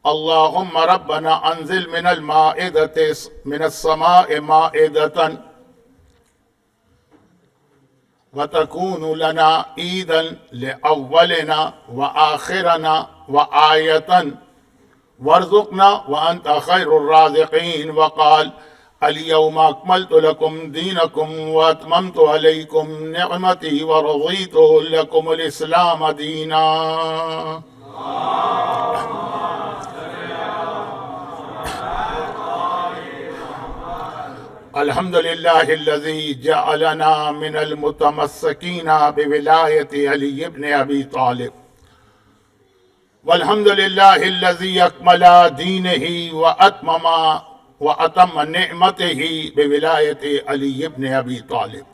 اللهم ربنا انزل من السماء مائدة وتكون لنا عيدا لأولنا وآخرنا وآية وارزقنا وأنت خير الرازقين. وقال اليوم أكملت لكم دينكم وأتممت عليكم نعمتي ورضيت لكم الإسلام دينا. الحمد لله الذي جعلنا من المتمسكين بولاية علي بن أبي طالب، والحمد لله الذي أكمل دينه وأتم نعمته بولاية علي بن أبي طالب.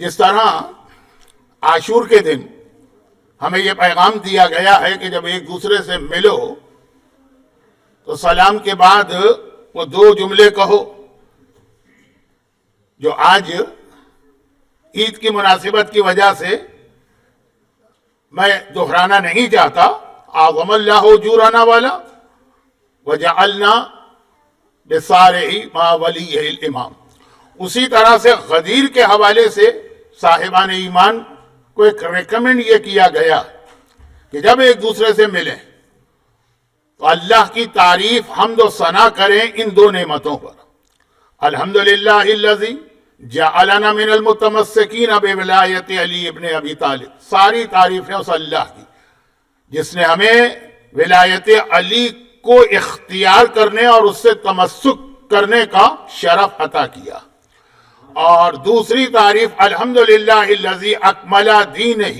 جس طرح عاشور کے دن ہمیں یہ پیغام دیا گیا ہے کہ جب ایک دوسرے سے ملو تو سلام کے بعد وہ دو جملے کہو جو آج عید کی مناسبت کی وجہ سے میں دہرانا نہیں چاہتا. اعظم اللہ اجورنا والا وجعلنا بصالح ما ولی الامام. اسی طرح سے غدیر کے حوالے سے صاحبان ایمان کو ایک ریکمنڈ یہ کیا گیا کہ جب ایک دوسرے سے ملیں تو اللہ کی تعریف حمد و ثنا کریں ان دو نعمتوں پر. الحمدللہ الذی جعلنا من المتمسکین بولایت علی ابن ابی طالب. ساری تعریفیں اس اللہ کی جس نے ہمیں ولایت علی کو اختیار کرنے اور اس سے تمسک کرنے کا شرف عطا کیا. اور دوسری تعریف الحمدللہ الذی اکمل دینہ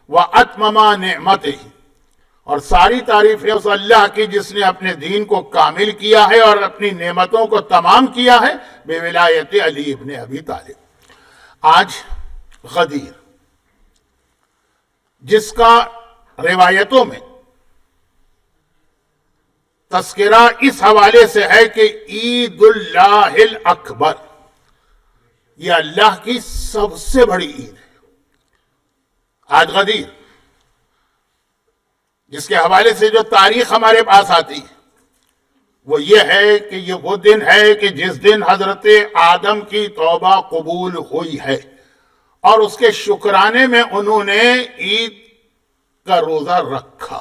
واتمم نعمتہ. اور ساری تعریفیں اس اللہ کی جس نے اپنے دین کو کامل کیا ہے اور اپنی نعمتوں کو تمام کیا ہے بے ولایت علی ابن ابی طالب. آج غدیر جس کا روایتوں میں تذکرہ اس حوالے سے ہے کہ عید اللہ الاکبر، یہ اللہ کی سب سے بڑی عید ہے. آج غدیر جس کے حوالے سے جو تاریخ ہمارے پاس آتی ہے وہ یہ ہے کہ یہ وہ دن ہے کہ جس دن حضرت آدم کی توبہ قبول ہوئی ہے اور اس کے شکرانے میں انہوں نے عید کا روزہ رکھا.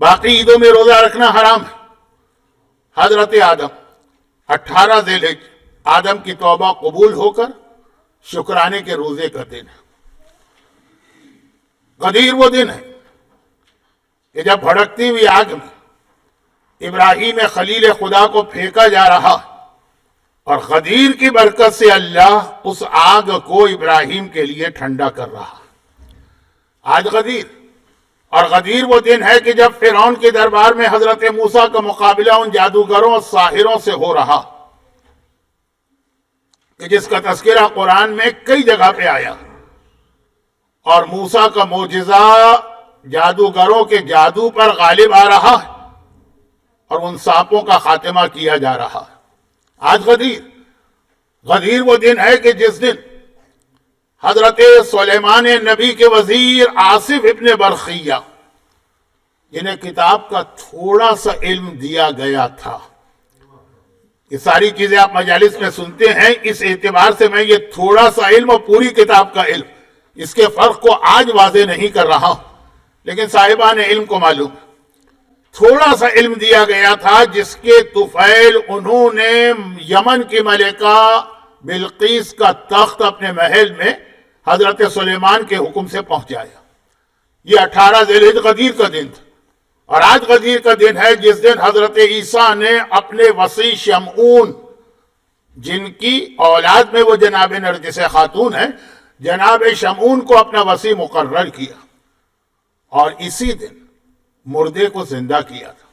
باقی عیدوں میں روزہ رکھنا حرام ہے. حضرت آدم 18 ذی الحجہ آدم کی توبہ قبول ہو کر شکرانے کے روزے کا دن ہے. غدیر وہ دن ہے کہ جب بھڑکتی ہوئی آگ میں ابراہیم خلیل خدا کو پھینکا جا رہا اور غدیر کی برکت سے اللہ اس آگ کو ابراہیم کے لیے ٹھنڈا کر رہا. آج غدیر، اور غدیر وہ دن ہے کہ جب فرعون کے دربار میں حضرت موسیٰ کا مقابلہ ان جادوگروں اور ساحروں سے ہو رہا کہ جس کا تذکرہ قرآن میں کئی جگہ پہ آیا، اور موسیٰ کا معجزہ جادوگروں کے جادو پر غالب آ رہا ہے اور ان سانپوں کا خاتمہ کیا جا رہا ہے. آج غدیر وہ دن ہے کہ جس دن حضرت سلیمان نبی کے وزیر آصف ابن برخیہ جنہیں کتاب کا تھوڑا سا علم دیا گیا تھا. یہ ساری چیزیں آپ مجالس میں سنتے ہیں، اس اعتبار سے میں یہ تھوڑا سا علم اور پوری کتاب کا علم اس کے فرق کو آج واضح نہیں کر رہا ہوں، لیکن صاحبان علم کو معلوم تھوڑا سا علم دیا گیا تھا جس کے طفیل انہوں نے یمن کی ملکہ بلقیس کا تخت اپنے محل میں حضرت سلیمان کے حکم سے پہنچایا. یہ 18 ذی الحجہ غدیر کا دن تھا. اور آج غدیر کا دن ہے جس دن حضرت عیسیٰ نے اپنے وصی شمعون، جن کی اولاد میں وہ جناب نرجس خاتون ہیں، جناب شمعون کو اپنا وصی مقرر کیا اور اسی دن مردے کو زندہ کیا تھا.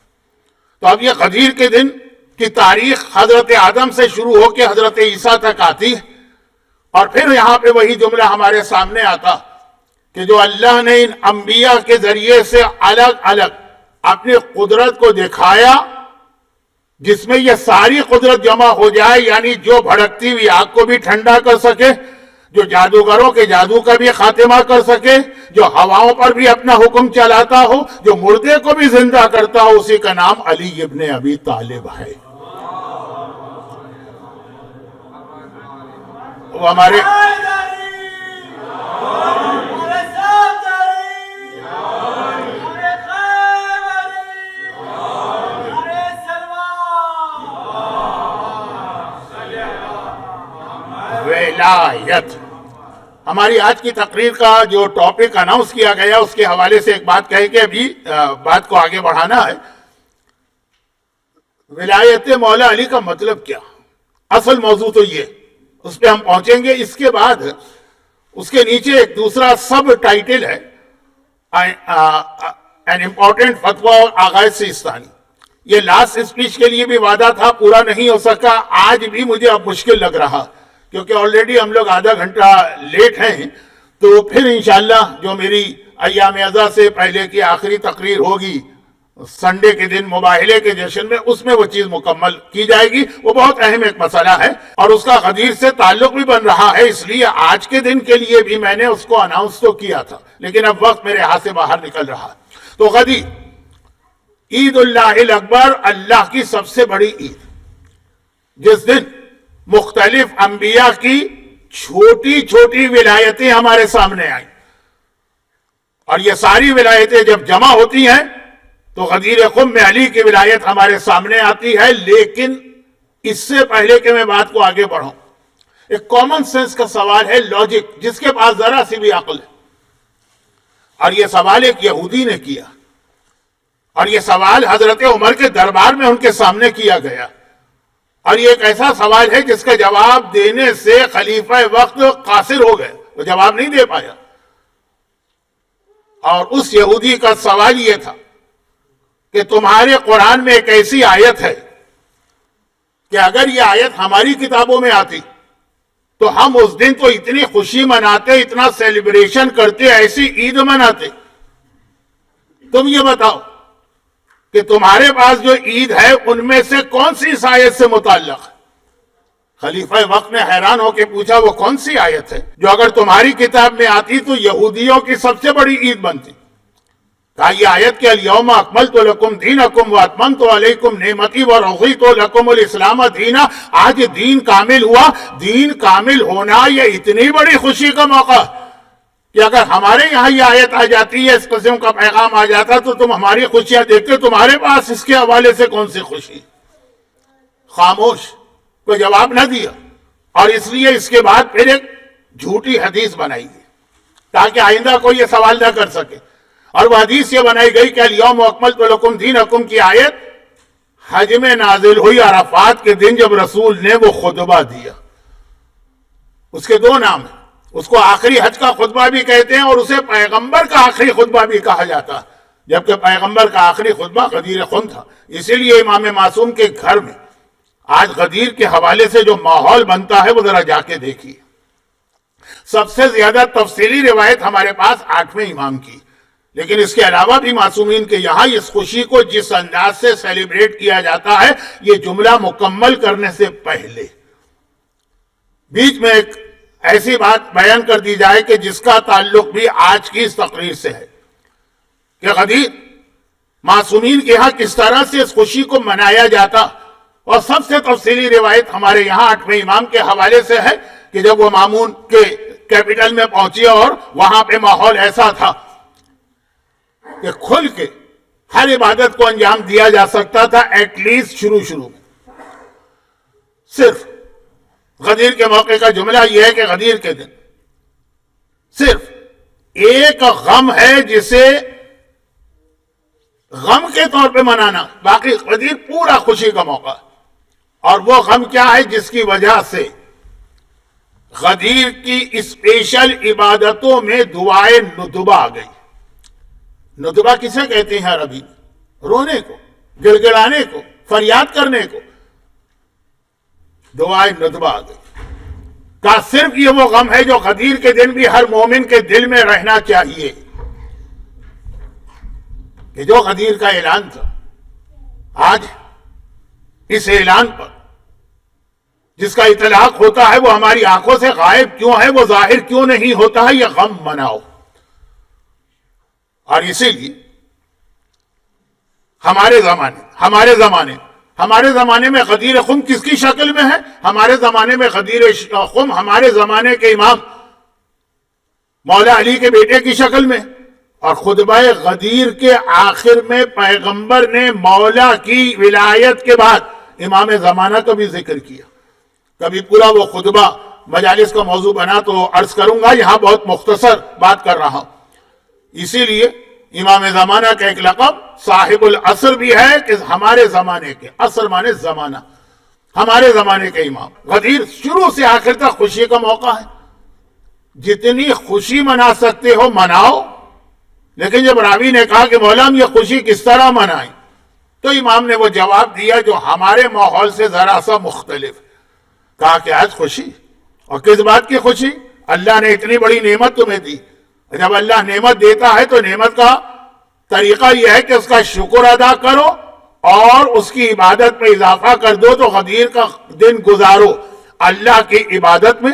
تو اب یہ غدیر کے دن کی تاریخ حضرت آدم سے شروع ہو کے حضرت عیسیٰ تک آتی ہے، اور پھر یہاں پہ وہی جملہ ہمارے سامنے آتا کہ جو اللہ نے ان انبیاء کے ذریعے سے الگ الگ اپنی قدرت کو دکھایا، جس میں یہ ساری قدرت جمع ہو جائے، یعنی جو بھڑکتی ہوئی آگ کو بھی ٹھنڈا کر سکے، جو جادوگروں کے جادو کا بھی خاتمہ کر سکے، جو ہواؤں پر بھی اپنا حکم چلاتا ہو، جو مردے کو بھی زندہ کرتا ہو، اسی کا نام علی ابن ابی طالب ہے۔ وہ ہمارے ولایت۔ ہماری آج کی تقریر کا جو ٹاپک اناؤنس کیا گیا اس کے حوالے سے ایک بات کہے کہ ابھی بات کو آگے بڑھانا ہے۔ ولایت مولا علی کا مطلب کیا؟ اصل موضوع تو یہ، اس پہ ہم پہنچیں گے۔ اس کے بعد اس کے نیچے ایک دوسرا سب ٹائٹل ہے این امپورٹنٹ فتویٰ آغاز سیستانی۔ یہ لاسٹ اسپیچ کے لیے بھی وعدہ تھا، پورا نہیں ہو سکا، آج بھی مجھے اب مشکل لگ رہا کیونکہ آلریڈی ہم لوگ آدھا گھنٹہ لیٹ ہیں۔ تو پھر انشاءاللہ جو میری ایام ازا سے پہلے کی آخری تقریر ہوگی سنڈے کے دن مباہلے کے جشن میں، اس میں وہ چیز مکمل کی جائے گی۔ وہ بہت اہم ایک مسئلہ ہے اور اس کا غدیر سے تعلق بھی بن رہا ہے، اس لیے آج کے دن کے لیے بھی میں نے اس کو اناؤنس تو کیا تھا، لیکن اب وقت میرے ہاتھ سے باہر نکل رہا۔ تو غدیر، عید اللہ الاکبر، اللہ کی سب سے بڑی عید، جس دن مختلف انبیاء کی چھوٹی چھوٹی ولایتیں ہمارے سامنے آئیں، اور یہ ساری ولایتیں جب جمع ہوتی ہیں تو غدیر خم میں علی کی ولایت ہمارے سامنے آتی ہے۔ لیکن اس سے پہلے کہ میں بات کو آگے بڑھوں، ایک کامن سینس کا سوال ہے، لاجک، جس کے پاس ذرا سی بھی عقل ہے، اور یہ سوال ایک یہودی نے کیا، اور یہ سوال حضرت عمر کے دربار میں ان کے سامنے کیا گیا، اور یہ ایک ایسا سوال ہے جس کا جواب دینے سے خلیفہ وقت قاصر ہو گئے، وہ جواب نہیں دے پایا۔ اور اس یہودی کا سوال یہ تھا کہ تمہارے قرآن میں ایک ایسی آیت ہے کہ اگر یہ آیت ہماری کتابوں میں آتی تو ہم اس دن تو اتنی خوشی مناتے، اتنا سیلیبریشن کرتے، ایسی عید مناتے۔ تم یہ بتاؤ کہ تمہارے پاس جو عید ہے ان میں سے کون سی اس آیت سے متعلق ہے؟ خلیفہ وقت نے حیران ہو کے پوچھا، وہ کون سی آیت ہے جو اگر تمہاری کتاب میں آتی تو یہودیوں کی سب سے بڑی عید بنتی؟ کہا یہ آیت کہ الیوم اکملت لکم دینکم واتممت علیکم نعمتی ورضیت لکم الاسلام دینا۔ آج دین کامل ہوا۔ دین کامل ہونا یہ اتنی بڑی خوشی کا موقع کہ اگر ہمارے یہاں یہ آیت آ جاتی ہے، اس قسم کا پیغام آ جاتا تو تم ہماری خوشیاں دیکھتے، تمہارے پاس اس کے حوالے سے کون سی خوشی؟ خاموش، کوئی جواب نہ دیا، اور اس لیے اس کے بعد پھر ایک جھوٹی حدیث بنائی گئی تاکہ آئندہ کوئی یہ سوال نہ کر سکے، اور وہ حدیث یہ بنائی گئی کہ الیوم اکملت لکم دینکم کی آیت حج میں نازل ہوئی، عرفات کے دن جب رسول نے وہ خطبہ دیا۔ اس کے دو نام ہیں، اس کو آخری حج کا خطبہ بھی کہتے ہیں اور اسے پیغمبر کا آخری خطبہ بھی کہا جاتا ہے، جبکہ پیغمبر کا آخری خطبہ غدیر خم تھا۔ اسی لیے امام معصوم کے گھر میں آج غدیر کے حوالے سے جو ماحول بنتا ہے وہ ذرا جا کے دیکھیے۔ سب سے زیادہ تفصیلی روایت ہمارے پاس 8ویں امام کی، لیکن اس کے علاوہ بھی معصومین کے یہاں اس خوشی کو جس انداز سے سیلیبریٹ کیا جاتا ہے، یہ جملہ مکمل کرنے سے پہلے بیچ میں ایک ایسی بات بیان کر دی جائے کہ جس کا تعلق بھی آج کی اس تقریر سے ہے کہ غدیر معصومین کے یہاں کس طرح سے اس خوشی کو منایا جاتا، اور سب سے تفصیلی روایت ہمارے یہاں 8ویں امام کے حوالے سے ہے کہ جب وہ مامون کے کیپٹل میں پہنچی اور وہاں پہ ماحول ایسا تھا کہ کھل کے ہر عبادت کو انجام دیا جا سکتا تھا، ایٹ لیسٹ شروع میں۔ صرف غدیر کے موقع کا جملہ یہ ہے کہ غدیر کے دن صرف ایک غم ہے جسے غم کے طور پہ منانا، باقی غدیر پورا خوشی کا موقع ہے۔ اور وہ غم کیا ہے جس کی وجہ سے غدیر کی اسپیشل عبادتوں میں دعائے ندبہ آ گئی۔ ندبہ کسے کہتے ہیں عربی میں؟ رونے کو، گڑگڑانے کو، فریاد کرنے کو دعائے ندبہ آ گئی۔ کہ صرف یہ وہ غم ہے جو غدیر کے دن بھی ہر مومن کے دل میں رہنا چاہیے، کہ جو غدیر کا اعلان تھا، آج اس اعلان پر جس کا اطلاق ہوتا ہے وہ ہماری آنکھوں سے غائب کیوں ہے, وہ ظاہر کیوں نہیں ہوتا ہے, یہ غم مناؤ. اور اسی لیے ہمارے زمانے میں غدیر خم کس کی شکل میں ہے؟ ہمارے زمانے میں غدیر خم ہمارے زمانے کے امام مولا علی کے بیٹے کی شکل میں. اور خطبہ غدیر کے آخر میں پیغمبر نے مولا کی ولایت کے بعد امام زمانہ کا بھی ذکر کیا. کبھی پورا وہ خطبہ مجالس کا موضوع بنا تو عرض کروں گا, یہاں بہت مختصر بات کر رہا ہوں. اسی لیے امام زمانہ کا ایک لقب صاحب العصر بھی ہے کہ ہمارے زمانے کے, عصر مانے زمانہ, ہمارے زمانے کے امام. غدیر شروع سے آخر تک خوشی کا موقع ہے, جتنی خوشی منا سکتے ہو مناؤ. لیکن جب راوی نے کہا کہ مولا ہم یہ خوشی کس طرح منائیں, تو امام نے وہ جواب دیا جو ہمارے ماحول سے ذرا سا مختلف. کہا کہ آج خوشی, اور کس بات کی خوشی؟ اللہ نے اتنی بڑی نعمت تمہیں دی. جب اللہ نعمت دیتا ہے تو نعمت کا طریقہ یہ ہے کہ اس کا شکر ادا کرو اور اس کی عبادت میں اضافہ کر دو. تو غدیر کا دن گزارو اللہ کی عبادت میں,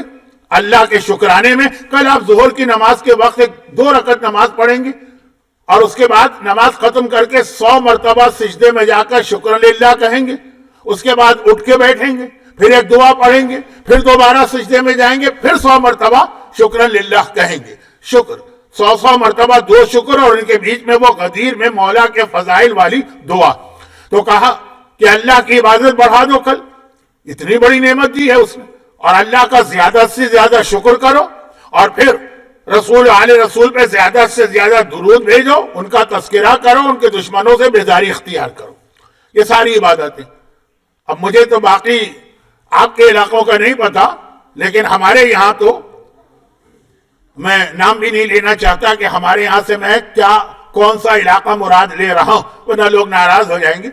اللہ کے شکرانے میں. کل آپ ظہر کی نماز کے وقت 2 رکعت نماز پڑھیں گے اور اس کے بعد نماز ختم کر کے 100 مرتبہ سجدے میں جا کر شکر للہ کہیں گے. اس کے بعد اٹھ کے بیٹھیں گے, پھر ایک دعا پڑھیں گے, پھر دوبارہ سجدے میں جائیں گے, پھر 100 مرتبہ شکر للہ کہیں گے. شکر 100 مرتبہ 2 شکر, اور ان کے بیچ میں وہ غدیر میں مولا کے فضائل والی دعا. تو کہا کہ اللہ کی عبادت بڑھا دو, کل اتنی بڑی نعمت دی ہے اس نے, اور اللہ کا زیادہ سے زیادہ شکر کرو, اور پھر رسول آل رسول پہ زیادہ سے زیادہ درود بھیجو, ان کا تذکرہ کرو, ان کے دشمنوں سے بیزاری اختیار کرو. یہ ساری عبادتیں. اب مجھے تو باقی آپ کے علاقوں کا نہیں پتا, لیکن ہمارے یہاں تو میں نام بھی نہیں لینا چاہتا کہ ہمارے یہاں سے میں کون سا علاقہ مراد لے رہا ہوں, ورنہ لوگ ناراض ہو جائیں گے.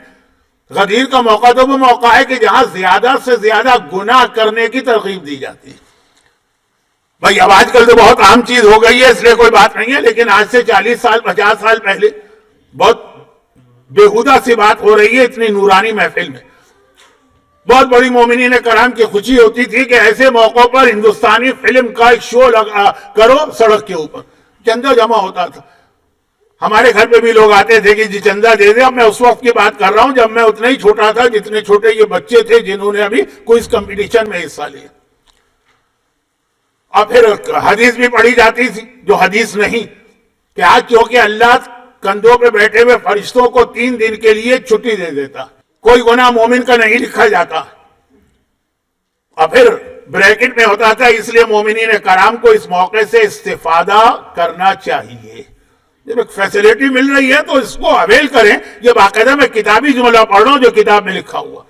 غدیر کا موقع تو وہ موقع ہے کہ جہاں زیادہ سے زیادہ گناہ کرنے کی ترغیب دی جاتی ہے. بھائی اب آج کل تو بہت عام چیز ہو گئی ہے, اس لیے کوئی بات نہیں ہے, لیکن آج سے 40 سال 50 سال پہلے بہت بےہودہ سی بات ہو رہی ہے اتنی نورانی محفل میں. بہت بڑی مومنین کرام کی خوشی ہوتی تھی کہ ایسے موقعوں پر ہندوستانی فلم کا ایک شو کرو سڑک کے اوپر, چندہ جمع ہوتا تھا. ہمارے گھر پہ بھی لوگ آتے تھے کہ جی چندہ دے دے. اب میں اس وقت کی بات کر رہا ہوں جب میں اتنا ہی چھوٹا تھا جتنے چھوٹے یہ بچے تھے جنہوں نے ابھی کوئز کمپٹیشن میں حصہ لیا. اور پھر حدیث بھی پڑھی جاتی تھی جو حدیث نہیں, کہ آج چونکہ اللہ کندھوں پہ بیٹھے ہوئے فرشتوں کو 3 دن کے لیے چھٹی دے دیتا, کوئی گناہ مومن کا نہیں لکھا جاتا. اور پھر بریکٹ میں ہوتا تھا اس لیے مومنین کرام کو اس موقع سے استفادہ کرنا چاہیے. جب ایک فیسلٹی مل رہی ہے تو اس کو اویل کریں. یہ باقاعدہ میں کتابی جملہ پڑھ رہا ہوں جو کتاب میں لکھا ہوا.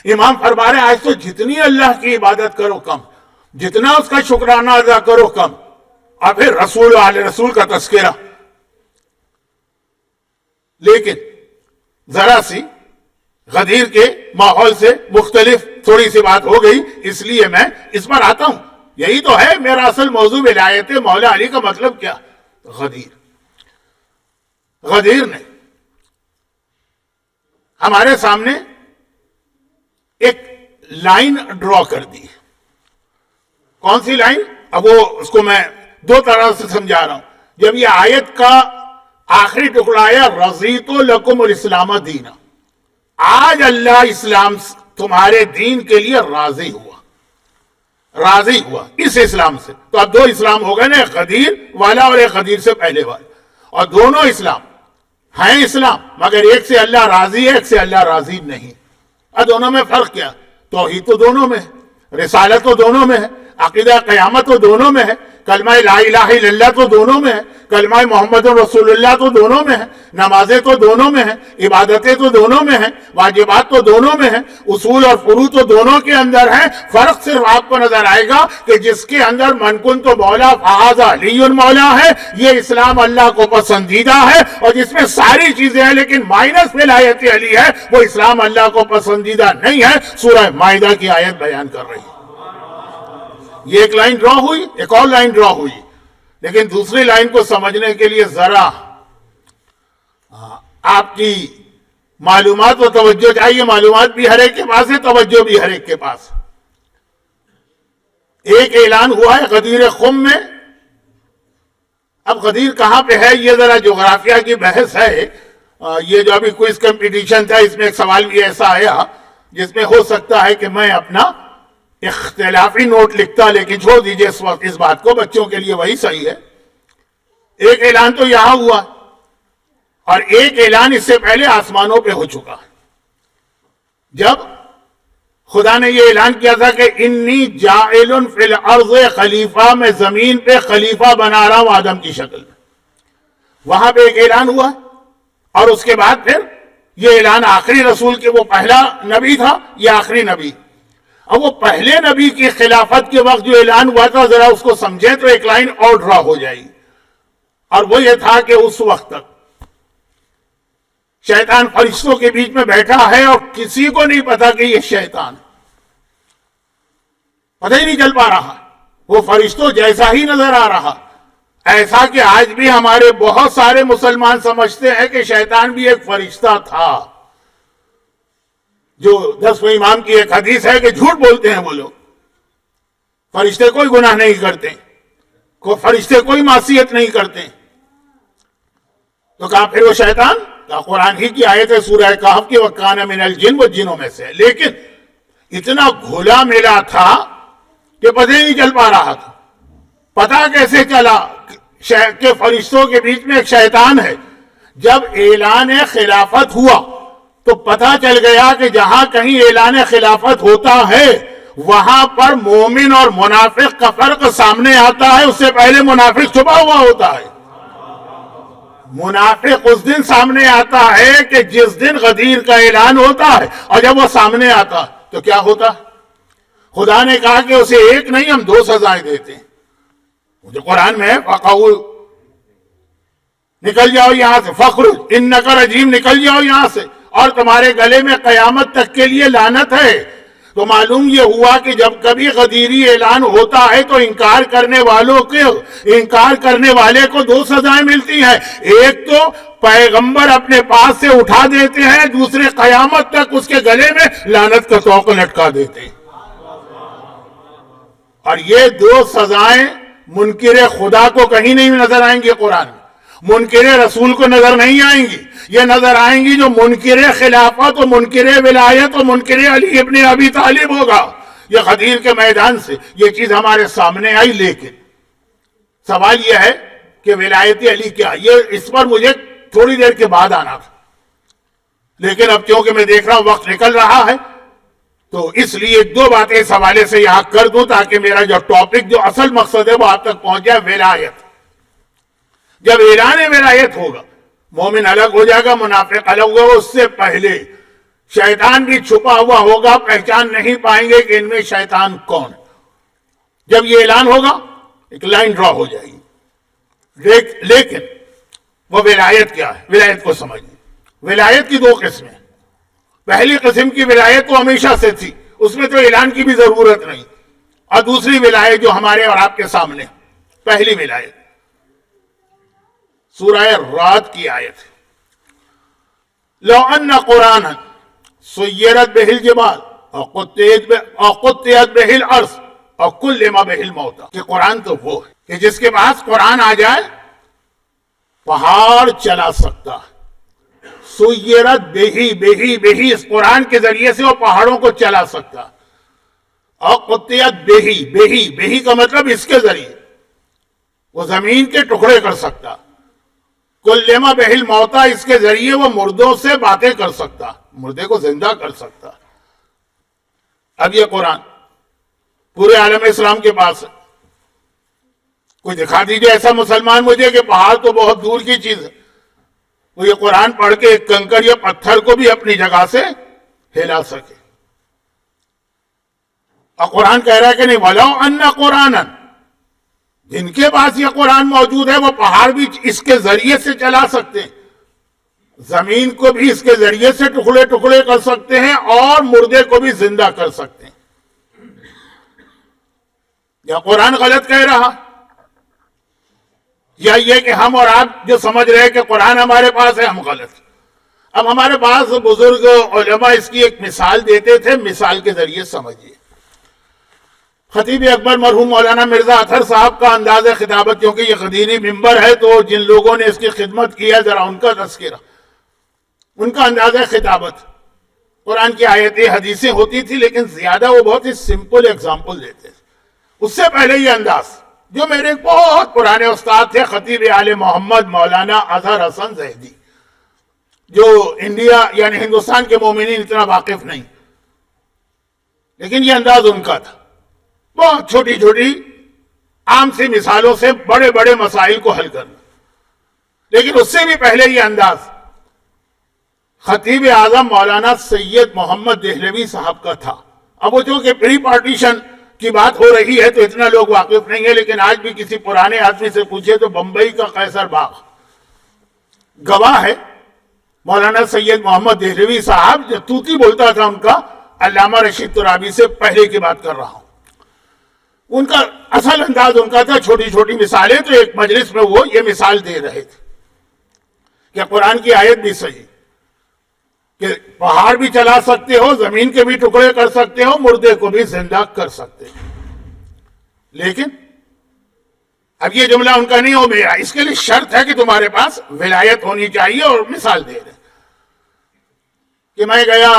امام فرما رہے آج تو جتنی اللہ کی عبادت کرو کم, جتنا اس کا شکرانہ ادا کرو کم. اور پھر رسول آل رسول کا تذکرہ. لیکن ذرا سی غدیر کے ماحول سے مختلف تھوڑی سی بات ہو گئی, اس لیے میں اس پر آتا ہوں. یہی تو ہے میرا اصل موضوع ولایت مولا علی کا مطلب کیا. غدیر نے ہمارے سامنے ایک لائن ڈرا کر دی. کون سی لائن؟ اب وہ اس کو میں 2 طرح سے سمجھا رہا ہوں. جب یہ آیت کا آخری ٹکڑا آیا رضیت لکم الاسلام دینا, آج اللہ اسلام تمہارے دین کے لیے راضی ہوا اس اسلام سے. تو اب 2 اسلام ہو گئے نا, ایک غدیر والا اور ایک غدیر سے پہلے والا, اور دونوں اسلام ہیں اسلام, مگر ایک سے اللہ راضی ہے, ایک سے اللہ راضی نہیں. اور دونوں میں فرق کیا؟ توحید تو دونوں میں ہے, رسالت تو دونوں میں ہے, عقیدہ قیامت تو دونوں میں ہے, کلمہ لا الہ الا اللہ تو دونوں میں ہے, کلمہ محمد رسول اللہ تو دونوں میں ہے, نمازیں تو دونوں میں ہیں, عبادتیں تو دونوں میں ہیں, واجبات تو دونوں میں ہیں, اصول اور فروع تو دونوں کے اندر ہیں. فرق صرف آپ کو نظر آئے گا کہ جس کے اندر من کن تو مولا فہذا علی مولا ہے, یہ اسلام اللہ کو پسندیدہ ہے, اور جس میں ساری چیزیں ہیں لیکن مائنس ولایت علی ہے, وہ اسلام اللہ کو پسندیدہ نہیں ہے. سورہ مائدہ کی آیت بیان کر رہی ہے. یہ ایک لائن ڈرا ہوئی, ایک اور لائن ڈرا ہوئی. لیکن دوسری لائن کو سمجھنے کے لیے ذرا آپ کی معلومات و توجہ چاہیے. معلومات بھی ہر ایک کے پاس ہے, توجہ بھی ہر ایک کے پاس. ایک اعلان ہوا ہے غدیر خم میں. اب غدیر کہاں پہ ہے یہ ذرا جغرافیہ کی بحث ہے. یہ جو ابھی کوئز کمپٹیشن تھا اس میں ایک سوال بھی ایسا آیا جس میں ہو سکتا ہے کہ میں اپنا اختلافی نوٹ لکھتا، لیکن چھوڑ دیجئے اس وقت اس بات کو، بچوں کے لیے وہی صحیح ہے. ایک اعلان تو یہاں ہوا اور ایک اعلان اس سے پہلے آسمانوں پہ ہو چکا. جب خدا نے یہ اعلان کیا تھا کہ انی جاعل فی الارض خلیفہ، میں زمین پہ خلیفہ بنا رہا ہوں آدم کی شکل میں، وہاں پہ ایک اعلان ہوا. اور اس کے بعد پھر یہ اعلان آخری رسول کے، وہ پہلا نبی تھا یہ آخری نبی. اب وہ پہلے نبی کی خلافت کے وقت جو اعلان ہوا تھا ذرا اس کو سمجھیں تو ایک لائن اور ڈرا ہو جائے گی، اور وہ یہ تھا کہ اس وقت تک شیطان فرشتوں کے بیچ میں بیٹھا ہے اور کسی کو نہیں پتا کہ یہ شیطان ہے، پتہ ہی نہیں چل پا رہا، وہ فرشتوں جیسا ہی نظر آ رہا. ایسا کہ آج بھی ہمارے بہت سارے مسلمان سمجھتے ہیں کہ شیطان بھی ایک فرشتہ تھا. جو 10ویں امام کی ایک حدیث ہے کہ جھوٹ بولتے ہیں وہ لوگ، فرشتے کوئی گناہ نہیں کرتے، فرشتے کوئی معصیت نہیں کرتے. تو کہا پھر وہ شیطان، قرآن ہی کی آیت ہے سورہ کہف کی، وَكَانَ مِنَ الْجِنِّ، وہ جنوں میں سے. لیکن اتنا گھلا ملا تھا کہ پتہ ہی نہیں چل پا رہا تھا. پتہ کیسے چلا کہ فرشتوں کے بیچ میں ایک شیطان ہے؟ جب اعلان خلافت ہوا تو پتہ چل گیا کہ جہاں کہیں اعلان خلافت ہوتا ہے وہاں پر مومن اور منافق کا فرق سامنے آتا ہے. اس سے پہلے منافق چھپا ہوا ہوتا ہے. منافق اس دن سامنے آتا ہے کہ جس دن غدیر کا اعلان ہوتا ہے، اور جب وہ سامنے آتا تو کیا ہوتا؟ خدا نے کہا کہ اسے ایک نہیں ہم 2 سزائیں دیتے ہیں. مجھے قرآن میں فَقَوْا، نکل جاؤ یہاں سے، فَخْرُجْ إِنَّكَ رَجِيمٌ، نکل جاؤ یہاں سے، اور تمہارے گلے میں قیامت تک کے لیے لعنت ہے. تو معلوم یہ ہوا کہ جب کبھی غدیری اعلان ہوتا ہے تو انکار کرنے والے کو 2 سزائیں ملتی ہیں. ایک تو پیغمبر اپنے پاس سے اٹھا دیتے ہیں، دوسرے قیامت تک اس کے گلے میں لعنت کا توق لٹکا دیتے ہیں. اور یہ 2 سزائیں منکر خدا کو کہیں نہیں نظر آئیں گی قرآن میں، منکر رسول کو نظر نہیں آئیں گی. یہ نظر آئیں گی جو منکر خلافت و منکر ولایت و منکر علی ابن ابی طالب ہوگا. یہ غدیر کے میدان سے یہ چیز ہمارے سامنے آئی. لیکن سوال یہ ہے کہ ولایت علی کیا، یہ اس پر مجھے تھوڑی دیر کے بعد آنا تھا، لیکن اب کیونکہ میں دیکھ رہا ہوں وقت نکل رہا ہے تو اس لیے 2 باتیں اس حوالے سے یہاں کر دوں تاکہ میرا جو ٹاپک جو اصل مقصد ہے وہ آپ تک پہنچ جائے. ولایت، جب اعلان ولایت ہوگا مومن الگ ہو جائے گا، منافق الگ ہوگا. اس سے پہلے شیطان بھی چھپا ہوا ہوگا، پہچان نہیں پائیں گے کہ ان میں شیطان کون. جب یہ اعلان ہوگا ایک لائن ڈرا ہو جائے گی. لیکن وہ ولایت کیا ہے؟ ولایت کو سمجھیں. ولایت کی 2 قسمیں. پہلی قسم کی ولایت تو ہمیشہ سے تھی، اس میں تو اعلان کی بھی ضرورت نہیں. اور دوسری ولایت جو ہمارے اور آپ کے سامنے، پہلی ولایت سورہ رعد کی آیت ہے، لو ان قرآنا سیرت بہ الجبال وقطعت بہ الارض وکلم بہ الموتى، کہ قرآن تو وہ ہے کہ جس کے پاس قرآن آ جائے پہاڑ چلا سکتا ہے. سیرت بہی اس قرآن کے ذریعے سے وہ پہاڑوں کو چلا سکتا. اور قطعت بہی کا مطلب اس کے ذریعے وہ زمین کے ٹکڑے کر سکتا. کلم بہ الموتى، اس کے ذریعے وہ مردوں سے باتیں کر سکتا، مردے کو زندہ کر سکتا. اب یہ قرآن پورے عالم اسلام کے پاس ہے. کوئی دکھا دیجئے ایسا مسلمان مجھے کہ پہاڑ تو بہت دور کی چیز ہے، وہ یہ قرآن پڑھ کے ایک کنکر یا پتھر کو بھی اپنی جگہ سے ہلا سکے. اور قرآن کہہ رہا ہے کہ نہیں، وَلَوْ أَنَّ قُرْآنًا، جن کے پاس یہ قرآن موجود ہے وہ پہاڑ بھی اس کے ذریعے سے چلا سکتے ہیں، زمین کو بھی اس کے ذریعے سے ٹکڑے ٹکڑے کر سکتے ہیں، اور مردے کو بھی زندہ کر سکتے ہیں. یا قرآن غلط کہہ رہا، یا یہ کہ ہم اور آپ جو سمجھ رہے کہ قرآن ہمارے پاس ہے ہم غلط. اب ہمارے پاس بزرگ علماء اس کی ایک مثال دیتے تھے، مثال کے ذریعے سمجھیے. خطیب اکبر مرحوم مولانا مرزا اطہر صاحب کا انداز خطابت، کیونکہ یہ غدیری ممبر ہے تو جن لوگوں نے اس کی خدمت کی ہے ذرا ان کا تذکرہ، ان کا انداز خطابت، قرآن کی آیتیں حدیثیں ہوتی تھی لیکن زیادہ وہ بہت ہی سمپل ایگزامپل دیتے تھے۔ اس سے پہلے یہ انداز جو میرے ایک بہت پرانے استاد تھے خطیب آل محمد مولانا اظہر حسن زیدی، جو انڈیا یعنی ہندوستان کے مومنین اتنا واقف نہیں، لیکن یہ انداز ان کا تھا، بہت چھوٹی چھوٹی عام سی مثالوں سے بڑے بڑے مسائل کو حل کرنا۔ لیکن اس سے بھی پہلے یہ انداز خطیب اعظم مولانا سید محمد دہلوی صاحب کا تھا۔ اب وہ چونکہ پری پارٹیشن کی بات ہو رہی ہے تو اتنا لوگ واقف نہیں ہے، لیکن آج بھی کسی پرانے آدمی سے پوچھے تو بمبئی کا قیصر باغ گواہ ہے۔ مولانا سید محمد دہلوی صاحب جو توتی بولتا تھا ان کا، علامہ رشید ترابی سے پہلے کی بات کر رہا ہوں، ان کا اصل انداز ان کا تھا چھوٹی چھوٹی مثالیں۔ تو ایک مجلس میں وہ یہ مثال دے رہے تھے کہ قرآن کی آیت بھی صحیح کہ پہاڑ بھی چلا سکتے ہو، زمین کے بھی ٹکڑے کر سکتے ہو، مردے کو بھی زندہ کر سکتے ہو، لیکن اب یہ جملہ ان کا نہیں ہو میرا، اس کے لیے شرط ہے کہ تمہارے پاس ولایت ہونی چاہیے۔ اور مثال دے رہے کہ میں گیا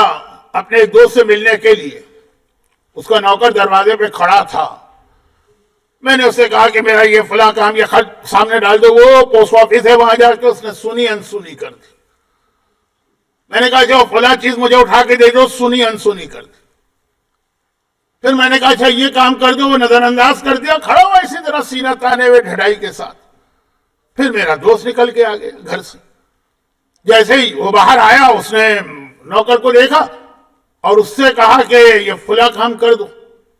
اپنے ایک دوست سے ملنے کے لیے، اس کا نوکر دروازے پہ کھڑا تھا، میں نے اس سے کہا کہ میرا یہ فلاں کام، یہ خط سامنے ڈال دو، وہ پوسٹ آفس ہے وہاں جا کے اس نے سنی انسنی کر دی۔ میں نے کہا جو فلاں چیز مجھے اٹھا کے دے دو، سنی انسنی کر دی۔ پھر میں نے کہا اچھا یہ کام کر دو، وہ نظر انداز کر دیا، کھڑا ہوا اسی طرح سینہ تانے ہوئے ڈھڑائی کے ساتھ۔ پھر میرا دوست نکل کے آ گیا گھر سے، جیسے ہی وہ باہر آیا اس نے نوکر کو دیکھا اور اس سے کہا کہ یہ فلاں کام کر دو۔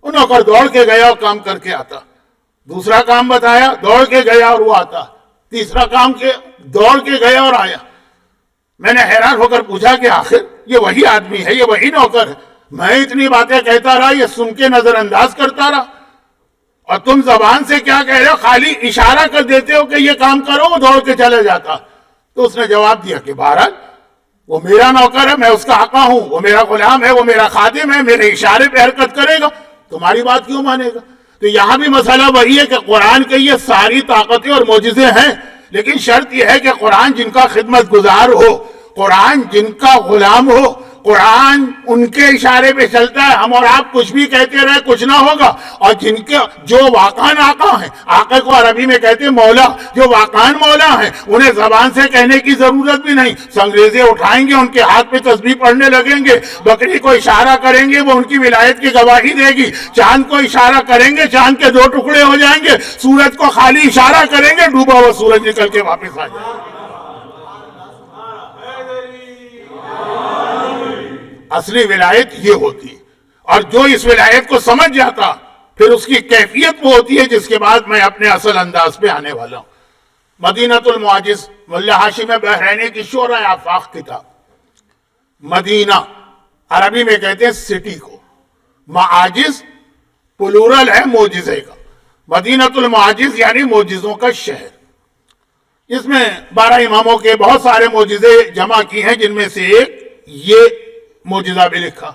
وہ نوکر دوڑ کے گیا اور کام کر کے آتا، دوسرا کام بتایا، دوڑ کے گیا اور وہ آتا، تیسرا کام کے دوڑ کے گیا اور آیا۔ میں نے حیران ہو کر پوچھا کہ آخر یہ وہی آدمی ہے، یہ وہی نوکر ہے، میں اتنی باتیں کہتا رہا، یہ سن کے نظر انداز کرتا رہا، اور تم زبان سے کیا کہہ رہے ہو، خالی اشارہ کر دیتے ہو کہ یہ کام کرو، وہ دوڑ کے چلے جاتا۔ تو اس نے جواب دیا کہ بہرحال وہ میرا نوکر ہے، میں اس کا آقا ہوں، وہ میرا غلام ہے، وہ میرا خادم ہے، میرے اشارے پہ حرکت کرے گا، تمہاری بات کیوں مانے گا؟ تو یہاں بھی مسئلہ وہی ہے کہ قرآن کے یہ ساری طاقتیں اور معجزے ہیں، لیکن شرط یہ ہے کہ قرآن جن کا خدمت گزار ہو، قرآن جن کا غلام ہو، قرآن ان کے اشارے پہ چلتا ہے، ہم اور آپ کچھ بھی کہتے رہے کچھ نہ ہوگا، اور جن کے جو واقعان آقا ہیں، آقا کو عربی میں کہتے ہیں مولا، جو واقعان مولا ہیں انہیں زبان سے کہنے کی ضرورت بھی نہیں، سنگریزے اٹھائیں گے، ان کے ہاتھ پہ تسبیح پڑھنے لگیں گے، بکری کو اشارہ کریں گے وہ ان کی ولایت کی گواہی دے گی، چاند کو اشارہ کریں گے چاند کے دو ٹکڑے ہو جائیں گے، سورج کو خالی اشارہ کریں گے ڈوبا ہوا سورج نکل کے واپس آ جائے گا۔ اصلی ولایت یہ ہوتی ہے، اور جو اس ولایت کو سمجھ جاتا پھر اس کی کیفیت وہ ہوتی ہے جس کے بعد میں اپنے اصل انداز پہ آنے والا ہوں۔ مدینۃ المعاجز، ملا ہاشم بحرینی کی شورۂ آفاق کتاب۔ مدینہ عربی میں کہتے ہیں سٹی کو، معاجز پلورل ہے معجزے کا، مدینۃ المعاجز یعنی معجزوں کا شہر، جس میں 12 اماموں کے بہت سارے معجزے جمع کی ہیں، جن میں سے ایک یہ معجزہ بھی لکھا۔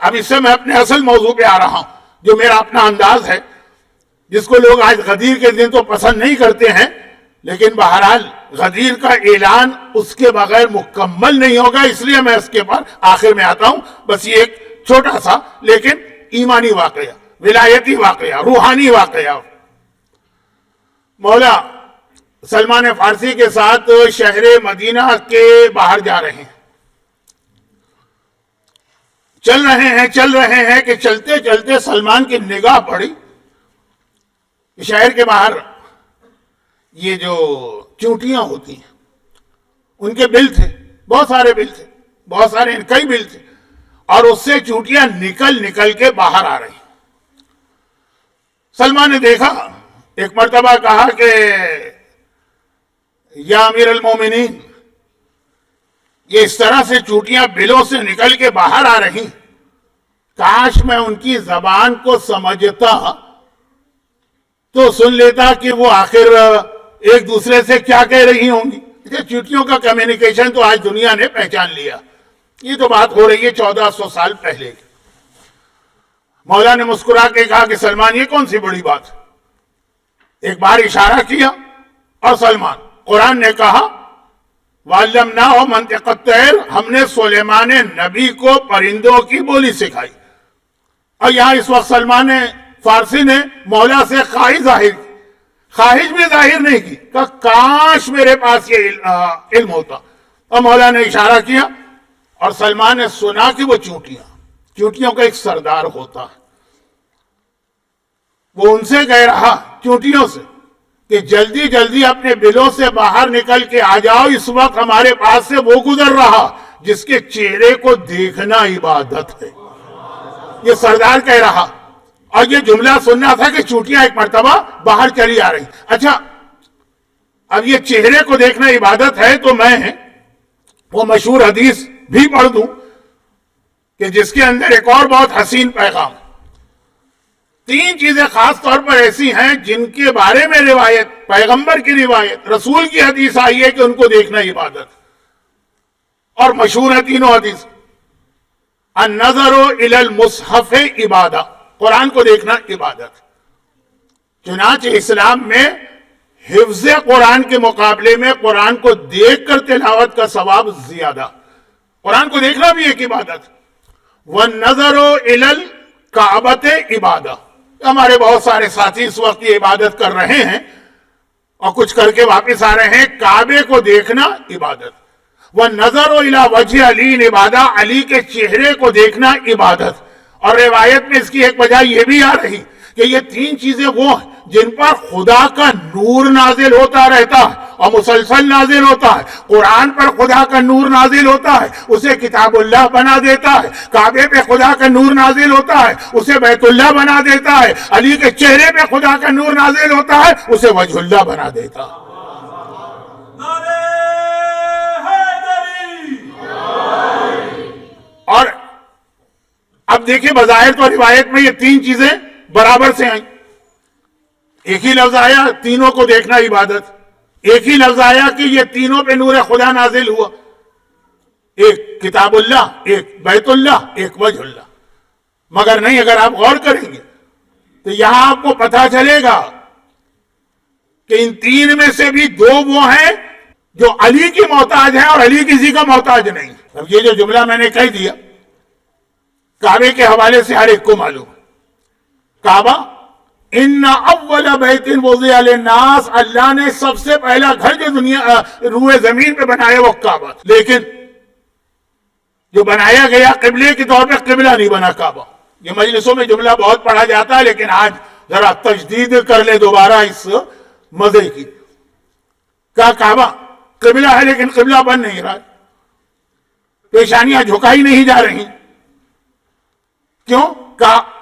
اب اس سے میں اپنے اصل موضوع پہ آ رہا ہوں، جو میرا اپنا انداز ہے، جس کو لوگ آج غدیر کے دن تو پسند نہیں کرتے ہیں، لیکن بہرحال غدیر کا اعلان اس کے بغیر مکمل نہیں ہوگا، اس لیے میں اس کے پر آخر میں آتا ہوں۔ بس یہ ایک چھوٹا سا لیکن ایمانی واقعہ، ولایتی واقعہ، روحانی واقعہ۔ مولا سلمان فارسی کے ساتھ شہر مدینہ کے باہر جا رہے ہیں، چل رہے ہیں کہ چلتے چلتے سلمان کی نگاہ پڑی، شہر کے باہر یہ جو چونٹیاں ہوتی ہیں ان کے بل تھے، بہت سارے بل تھے، کئی بل تھے، اور اس سے چونٹیاں نکل کے باہر آ رہی۔ سلمان نے دیکھا، ایک مرتبہ کہا کہ یا امیر المومنین، یہ اس طرح سے چونٹیاں بلوں سے نکل کے باہر آ رہی، کاش میں ان کی زبان کو سمجھتا تو سن لیتا کہ وہ آخر ایک دوسرے سے کیا کہہ رہی ہوں گی۔ چونٹیوں کا کمیونیکیشن تو آج دنیا نے پہچان لیا، یہ تو بات ہو رہی ہے 1400 سال پہلے کی۔ مولا نے مسکرا کے کہا کہ سلمان یہ کون سی بڑی بات؟ ایک بار اشارہ کیا اور سلمان، قرآن نے کہا وَعَلَّمْنَاهُ مَنطِقَ الطَّيْرِ، ہم نے سلیمان نبی کو پرندوں کی بولی سکھائی. اور یہاں اس وقت سلمان فارسی نے مولا سے خواہش بھی ظاہر نہیں کی کہ کاش میرے پاس یہ علم ہوتا. اور مولا نے اشارہ کیا اور سلمان نے سنا کہ وہ چونٹیوں کا ایک سردار ہوتا ہے. وہ ان سے کہہ رہا چونٹیوں سے کہ جلدی جلدی اپنے بلوں سے باہر نکل کے آ جاؤ، اس وقت ہمارے پاس سے وہ گزر رہا جس کے چہرے کو دیکھنا عبادت ہے. یہ سردار کہہ رہا اور یہ جملہ سننا تھا کہ چونٹیاں ایک مرتبہ باہر چلی آ رہی. اچھا اب یہ چہرے کو دیکھنا عبادت ہے تو میں وہ مشہور حدیث بھی پڑھ دوں کہ جس کے اندر ایک اور بہت حسین پیغام. 3 چیزیں خاص طور پر ایسی ہیں جن کے بارے میں روایت، پیغمبر کی روایت، رسول کی حدیث آئی ہے کہ ان کو دیکھنا عبادت. اور مشہور ہے تینوں حدیث. النظر الی المصحف عبادہ، قرآن کو دیکھنا عبادت. چنانچہ اسلام میں حفظ قرآن کے مقابلے میں قرآن کو دیکھ کر تلاوت کا ثواب زیادہ. قرآن کو دیکھنا بھی ایک عبادت. والنظر الی الکعبۃ عبادہ. ہمارے بہت سارے ساتھی اس وقت یہ عبادت کر رہے ہیں اور کچھ کر کے واپس آ رہے ہیں. کعبے کو دیکھنا عبادت. وَالنَّظَرُ إِلَىٰ وَجْهِ عَلِيٍّ عبادہ، علی کے چہرے کو دیکھنا عبادت. اور روایت میں اس کی ایک وجہ یہ بھی آ رہی کہ یہ 3 چیزیں وہ ہیں جن پر خدا کا نور نازل ہوتا رہتا ہے اور مسلسل نازل ہوتا ہے. قرآن پر خدا کا نور نازل ہوتا ہے، اسے کتاب اللہ بنا دیتا ہے. کعبے پہ خدا کا نور نازل ہوتا ہے، اسے بیت اللہ بنا دیتا ہے. علی کے چہرے پہ خدا کا نور نازل ہوتا ہے، اسے وجہ اللہ بنا دیتا ہے. اور اب دیکھیں بظاہر تو روایت میں یہ 3 چیزیں برابر سے آئیں. ایک ہی لفظ آیا تینوں کو دیکھنا عبادت. ایک ہی لفظ آیا کہ یہ تینوں پہ نور خدا نازل ہوا. ایک کتاب اللہ، ایک بیت اللہ، ایک وجہ اللہ. مگر نہیں، اگر آپ غور کریں گے تو یہاں آپ کو پتہ چلے گا کہ ان 3 میں سے بھی 2 وہ ہیں جو علی کی محتاج ہیں اور علی کسی کا محتاج نہیں. اب یہ جو جملہ میں نے کہہ دیا کعبے کے حوالے سے ہر ایک کو معلوم. کعبہ ان اول بیت وضع للناس، اللہ نے سب سے پہلا گھر جو دنیا روئے زمین پہ بنایا وہ کعبہ. لیکن جو بنایا گیا قبلے کے طور پہ قبلہ نہیں بنا کعبہ. یہ مجلسوں میں جملہ بہت پڑھا جاتا ہے لیکن آج ذرا تجدید کر لے دوبارہ اس مزے کی. کعبہ قبلہ ہے لیکن قبلہ بن نہیں رہا. پیشانیاں جھکائی نہیں جا رہی. کیوں؟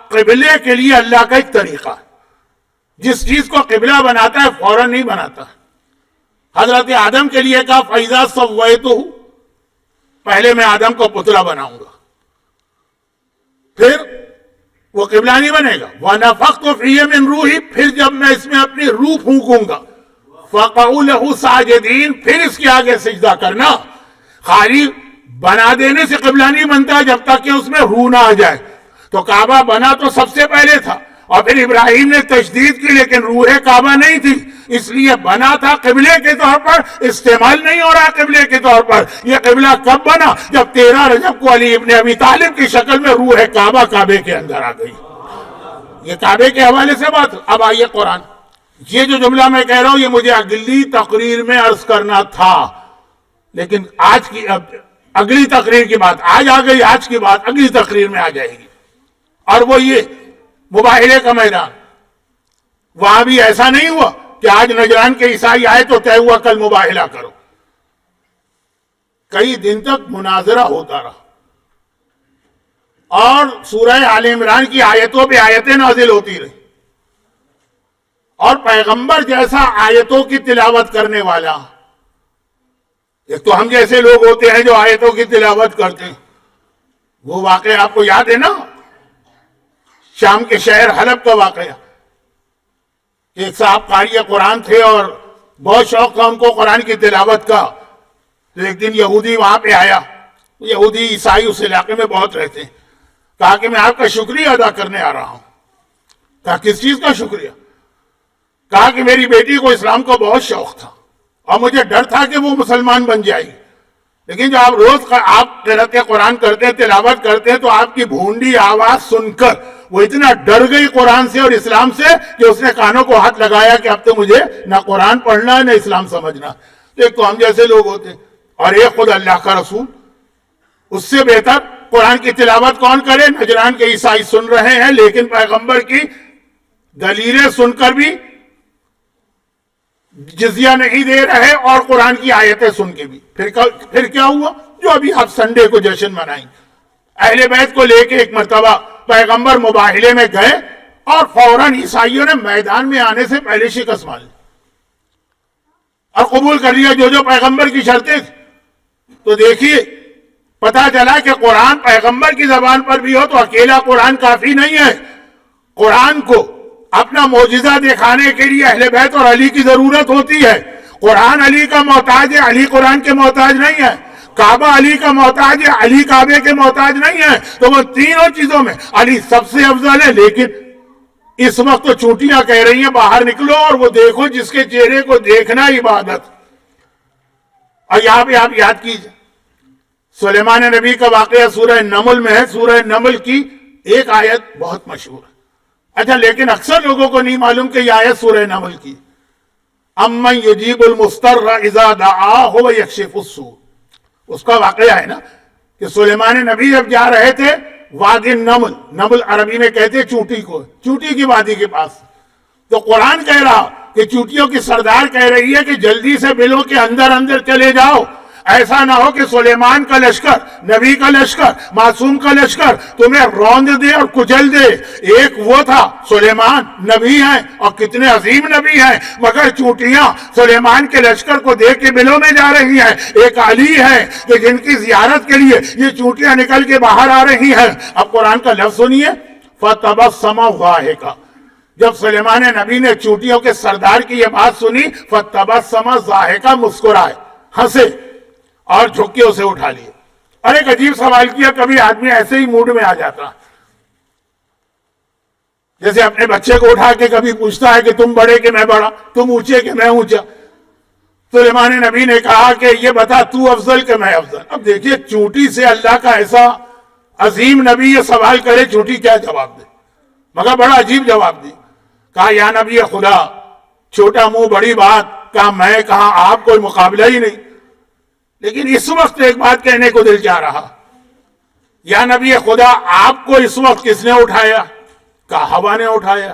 قبلے کے لیے اللہ کا ایک طریقہ ہے. جس چیز کو قبلہ بناتا ہے فوراً نہیں بناتا ہے. حضرت آدم کے لیے کہا فَإِذَا سَوَّيْتُهُ، پہلے میں آدم کو پتلا بناؤں گا، پھر وہ قبلہ نہیں بنے گا. وَنَفَخْتُ فِيهِ مِن رُوحِي، پھر جب میں اس میں اپنی روح پھونکوں گا. فَقَعُوا لَهُ سَاجِدِينَ، پھر اس کے آگے سجدہ کرنا. خالی بنا دینے سے قبلہ نہیں بنتا جب تک کہ اس میں روح نہ آ جائے. تو کعبہ بنا تو سب سے پہلے تھا اور پھر ابراہیم نے تجدید کی لیکن روح کعبہ نہیں تھی، اس لیے بنا تھا قبلے کے طور پر، استعمال نہیں ہو رہا قبلے کے طور پر. یہ قبلہ کب بنا؟ جب 13 رجب کو علی ابن ابی طالب کی شکل میں روح کعبہ کعبے کے اندر آ گئی. یہ کعبے کے حوالے سے بات. اب آئیے قرآن. یہ جو جملہ میں کہہ رہا ہوں یہ مجھے اگلی تقریر میں عرض کرنا تھا لیکن آج کی اگلی تقریر کی بات آج آ گئی، آج کی بات اگلی تقریر میں آ جائے گی. اور وہ یہ مباہلے کا میدان. وہاں بھی ایسا نہیں ہوا کہ آج نجران کے عیسائی آئے تو طے ہوا کل مباہلہ کرو. کئی دن تک مناظرہ ہوتا رہا اور سورہ آل عمران کی آیتوں پہ آیتیں نازل ہوتی رہی. اور پیغمبر جیسا آیتوں کی تلاوت کرنے والا، ایک تو ہم جیسے لوگ ہوتے ہیں جو آیتوں کی تلاوت کرتے ہیں. وہ واقعہ آپ کو یاد ہے نا، شام کے شہر حلب کا واقعہ. ایک صاحب قاری قرآن تھے اور بہت شوق تھا ان کو قرآن کی تلاوت کا. تو ایک دن یہودی وہاں پہ آیا. یہودی عیسائی اس علاقے میں بہت رہتے ہیں. کہا کہ میں آپ کا شکریہ ادا کرنے آ رہا ہوں. کہا کس چیز کا شکریہ؟ کہا کہ میری بیٹی کو اسلام کا بہت شوق تھا اور مجھے ڈر تھا کہ وہ مسلمان بن جائے گی، لیکن جو آپ روز آپ قرأت قرآن کرتے ہیں، تلاوت کرتے ہیں، تو آپ کی بھونڈی آواز سن کر وہ اتنا ڈر گئی قرآن سے اور اسلام سے کہ اس نے کانوں کو ہاتھ لگایا کہ اب تو مجھے نہ قرآن پڑھنا ہے نہ اسلام سمجھنا. تو ایک تو ہم جیسے لوگ ہوتے ہیں، اور ایک خود اللہ کا رسول. اس سے بہتر قرآن کی تلاوت کون کرے؟ نجران کے عیسائی سن رہے ہیں، لیکن پیغمبر کی دلیلیں سن کر بھی جزیہ نہیں دے رہے اور قرآن کی آیتیں سن کے بھی. پھر کیا ہوا؟ جو ابھی آپ سنڈے کو جشن منائیں. اہل بیت کو لے کے ایک مرتبہ پیغمبر مباہلے میں گئے اور فوراً عیسائیوں نے میدان میں آنے سے پہلے شکست مان لی اور قبول کر لیا جو پیغمبر کی شرطیں تھیں. تو دیکھیے پتا چلا کہ قرآن پیغمبر کی زبان پر بھی ہو تو اکیلا قرآن کافی نہیں ہے. قرآن کو اپنا معجزہ دکھانے کے لیے اہل بیت اور علی کی ضرورت ہوتی ہے. قرآن علی کا محتاج ہے، علی قرآن کے محتاج نہیں ہے. کعبہ علی کا محتاج ہے، علی کعبے کے محتاج نہیں ہے. تو وہ تینوں چیزوں میں علی سب سے افضل ہے. لیکن اس وقت تو چونٹیاں کہہ رہی ہیں باہر نکلو اور وہ دیکھو جس کے چہرے کو دیکھنا عبادت. اور یہاں پہ آپ یاد کیجئے سلیمان نبی کا واقعہ سورہ نمل میں ہے. سورہ نمل کی ایک آیت بہت مشہور ہے. اچھا لیکن اکثر لوگوں کو نہیں معلوم کہ یہ آیت سورہ نمل کی. امن یجیب المضطر اذا دعاہ ویکشف السوء. اس کا واقعہ ہے نا کہ سلیمان نبی جب جا رہے تھے وادی نمل، نمل عربی میں کہتے ہیں چونٹی کو، چونٹی کی وادی کے پاس، تو قرآن کہہ رہا کہ چونٹیوں کی سردار کہہ رہی ہے کہ جلدی سے بلوں کے اندر اندر چلے جاؤ، ایسا نہ ہو کہ سلیمان کا لشکر، نبی کا لشکر، معصوم کا لشکر تمہیں روند دے اور کچل دے. ایک وہ تھا سلیمان نبی ہیں اور کتنے عظیم نبی ہیں، مگر چونٹیاں سلیمان کے لشکر کو دیکھ کے بلوں میں جا رہی ہیں. ایک علی ہے کہ جن کی زیارت کے لیے یہ چونٹیاں نکل کے باہر آ رہی ہیں. اب قرآن کا لفظ سنیے، فَتَبَسَّمَ ضَاحِكًا. جب سلیمان نبی نے چونٹیوں کے سردار کی یہ بات سنی، فَتَبَسَّمَ ضَاحِكًا، مسکرائے، ہنسے اور جھک کے اسے اٹھا لیے. اور ایک عجیب سوال کیا، کبھی آدمی ایسے ہی موڈ میں آ جاتا جیسے اپنے بچے کو اٹھا کے کبھی پوچھتا ہے کہ تم بڑے کہ میں بڑا، تم اونچے کہ میں اونچا. سلیمان نبی نے کہا کہ یہ بتا تو افضل کہ میں افضل. اب دیکھیے چونٹی سے اللہ کا ایسا عظیم نبی یہ سوال کرے، چونٹی کیا جواب دے، مگر بڑا عجیب جواب دی. کہا یا نبی خدا، چھوٹا منہ بڑی بات، کہا میں کہا آپ کوئی مقابلہ ہی نہیں. لیکن اس وقت ایک بات کہنے کو دل چاہ رہا، یا نبی خدا آپ کو اس وقت کس نے اٹھایا؟ کہا ہوا نے اٹھایا.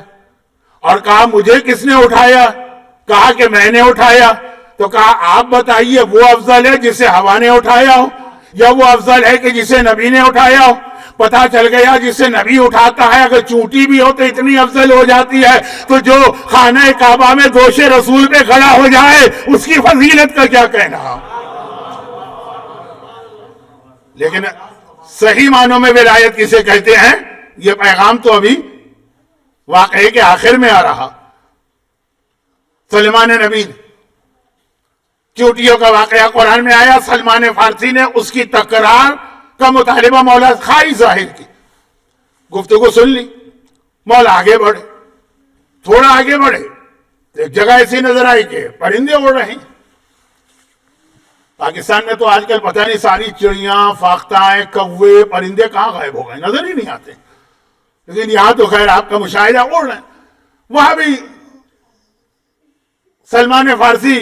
اور کہا مجھے کس نے اٹھایا؟ کہا کہ میں نے اٹھایا. تو کہا آپ بتائیے وہ افضل ہے جسے ہوا نے اٹھایا ہو یا وہ افضل ہے کہ جسے نبی نے اٹھایا ہو؟ پتا چل گیا جسے نبی اٹھاتا ہے اگر چونٹی بھی ہو تو اتنی افضل ہو جاتی ہے، تو جو خانہ کعبہ میں دوش رسول پہ کھڑا ہو جائے اس کی فضیلت کا کیا کہنا. لیکن صحیح معنوں میں ولایت کسے کہتے ہیں، یہ پیغام تو ابھی واقعے کے آخر میں آ رہا. سلمان نبی چوٹیوں کا واقعہ قرآن میں آیا. سلمان فارسی نے اس کی تکرار کا مطالبہ مولا خائی ظاہر کی. گفتگو سن لی، مولا آگے بڑھے، تھوڑا آگے بڑھے، ایک جگہ ایسی نظر آئی کہ پرندے اڑ رہے ہیں. پاکستان میں تو آج کل پتہ نہیں ساری چڑیاں، فاختائیں، کوے، پرندے کہاں غائب ہو گئے، نظر ہی نہیں آتے. لیکن یہاں تو خیر آپ کا مشاہدہ اڑ رہے ہیں. وہاں بھی سلمان فارسی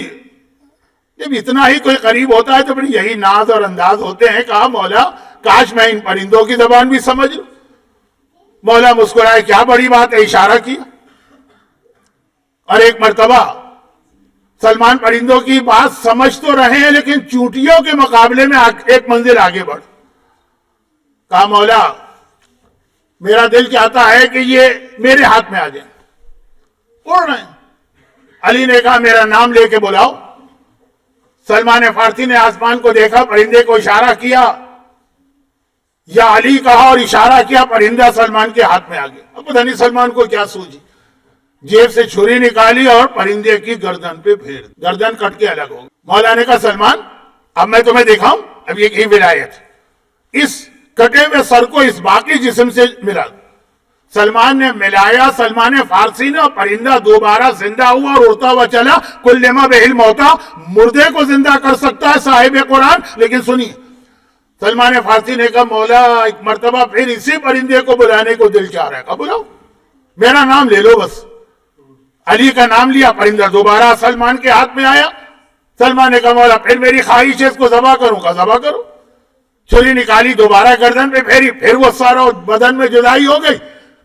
جب اتنا ہی کوئی قریب ہوتا ہے تو پھر یہی ناز اور انداز ہوتے ہیں. کہا مولا کاش میں ان پرندوں کی زبان بھی سمجھ لوں. مولا مسکرائے، کیا بڑی بات ہے، اشارہ کیا. اور ایک مرتبہ سلمان پرندوں کی بات سمجھ تو رہے ہیں لیکن چونٹیوں کے مقابلے میں ایک منزل آگے بڑھ. کہا مولا میرا دل چاہتا ہے کہ یہ میرے ہاتھ میں آ جائیں، اڑ رہے ہیں. علی نے کہا میرا نام لے کے بلاؤ. سلمان فارسی نے آسمان کو دیکھا، پرندے کو اشارہ کیا، یا علی کہا اور اشارہ کیا، پرندہ سلمان کے ہاتھ میں آ گیا. اب پتہ نہیں سلمان کو کیا سوجی، جیب سے چھری نکالی اور پرندے کی گردن پہ پھیر، گردن کٹ کے الگ ہو گئی. مولا نے کہا سلمان اب میں تمہیں دکھاؤں، اب یہ کی ولایت. اس کٹے ہوئے سر کو اس باقی جسم سے ملا. سلمان نے ملایا، سلمان فارسی نے، اور پرندہ دوبارہ زندہ ہوا اور اڑتا ہوا چلا. کلما بہل موتا، مردے کو زندہ کر سکتا ہے صاحب قرآن. لیکن سنیے، سلمان فارسی نے کہا مولا ایک مرتبہ پھر اسی پرندے کو بلانے کو دل چاہ رہا ہے. کہا بلاؤ، میرا نام لے لو بس. علی کا نام لیا، پرندہ دوبارہ سلمان کے ہاتھ میں آیا. سلمان نے کہا مولا پھر میری خواہش ہے اس کو ذبح کروں. کا ذبح کرو. چھری نکالی، دوبارہ گردن پہ پھیری، پھر وہ سارا بدن میں جدائی ہو گئی.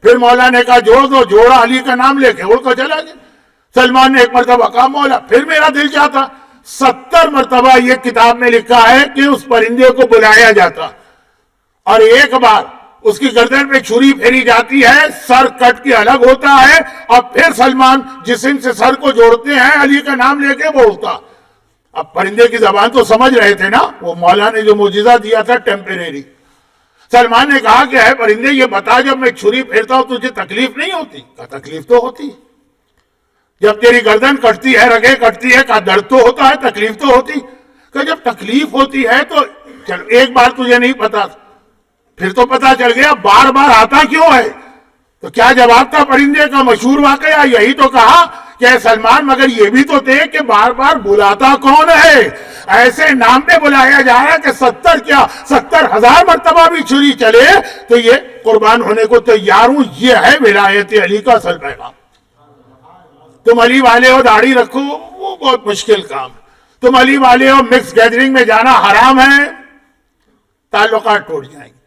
پھر مولا نے کہا جوڑ دو، جوڑا، علی کا نام لے کے اڑ کر چلا گیا. سلمان نے ایک مرتبہ کہا مولا پھر میرا دل چاہتا. 70 مرتبہ یہ کتاب میں لکھا ہے کہ اس پرندے کو بلایا جاتا اور ایک بار اس کی گردن پہ چھری پھیری جاتی ہے، سر کٹ کے الگ ہوتا ہے، اور پھر سلمان جسم سے سر کو جوڑتے ہیں، علی کا نام لے کے وہ اڑتا. اب پرندے کی زبان تو سمجھ رہے تھے نا، وہ مولا نے جو معجزہ دیا تھا ٹیمپریری. سلمان نے کہا کہ ہے پرندے یہ بتا جب میں چھری پھیرتا ہوں تجھے تکلیف نہیں ہوتی؟ کہا تکلیف تو ہوتی ہے. جب تیری گردن کٹتی ہے، رگیں کٹتی ہے، کہا درد تو ہوتا ہے، تکلیف تو ہوتی. کہ جب تکلیف ہوتی ہے تو چلو ایک بار تجھے نہیں پتا، پھر تو پتا چل گیا، بار بار آتا کیوں ہے؟ تو کیا جواب تھا پرندے کا؟ مشہور واقعہ یہی تو کہا کہ اے سلمان مگر یہ بھی تو دے کہ بار بار بلاتا کون ہے؟ ایسے نام پہ بلایا جا رہا ہے کہ 70,000 مرتبہ بھی چھری چلے تو یہ قربان ہونے کو تیار ہوں. یہ ہے ولایت علی کا اصل پیغام. تم علی والے ہو داڑھی رکھو، وہ بہت مشکل کام ہے. تم علی والے ہو مکس گیدرنگ میں جانا حرام ہے، تعلقات ٹوٹ جائیں گے.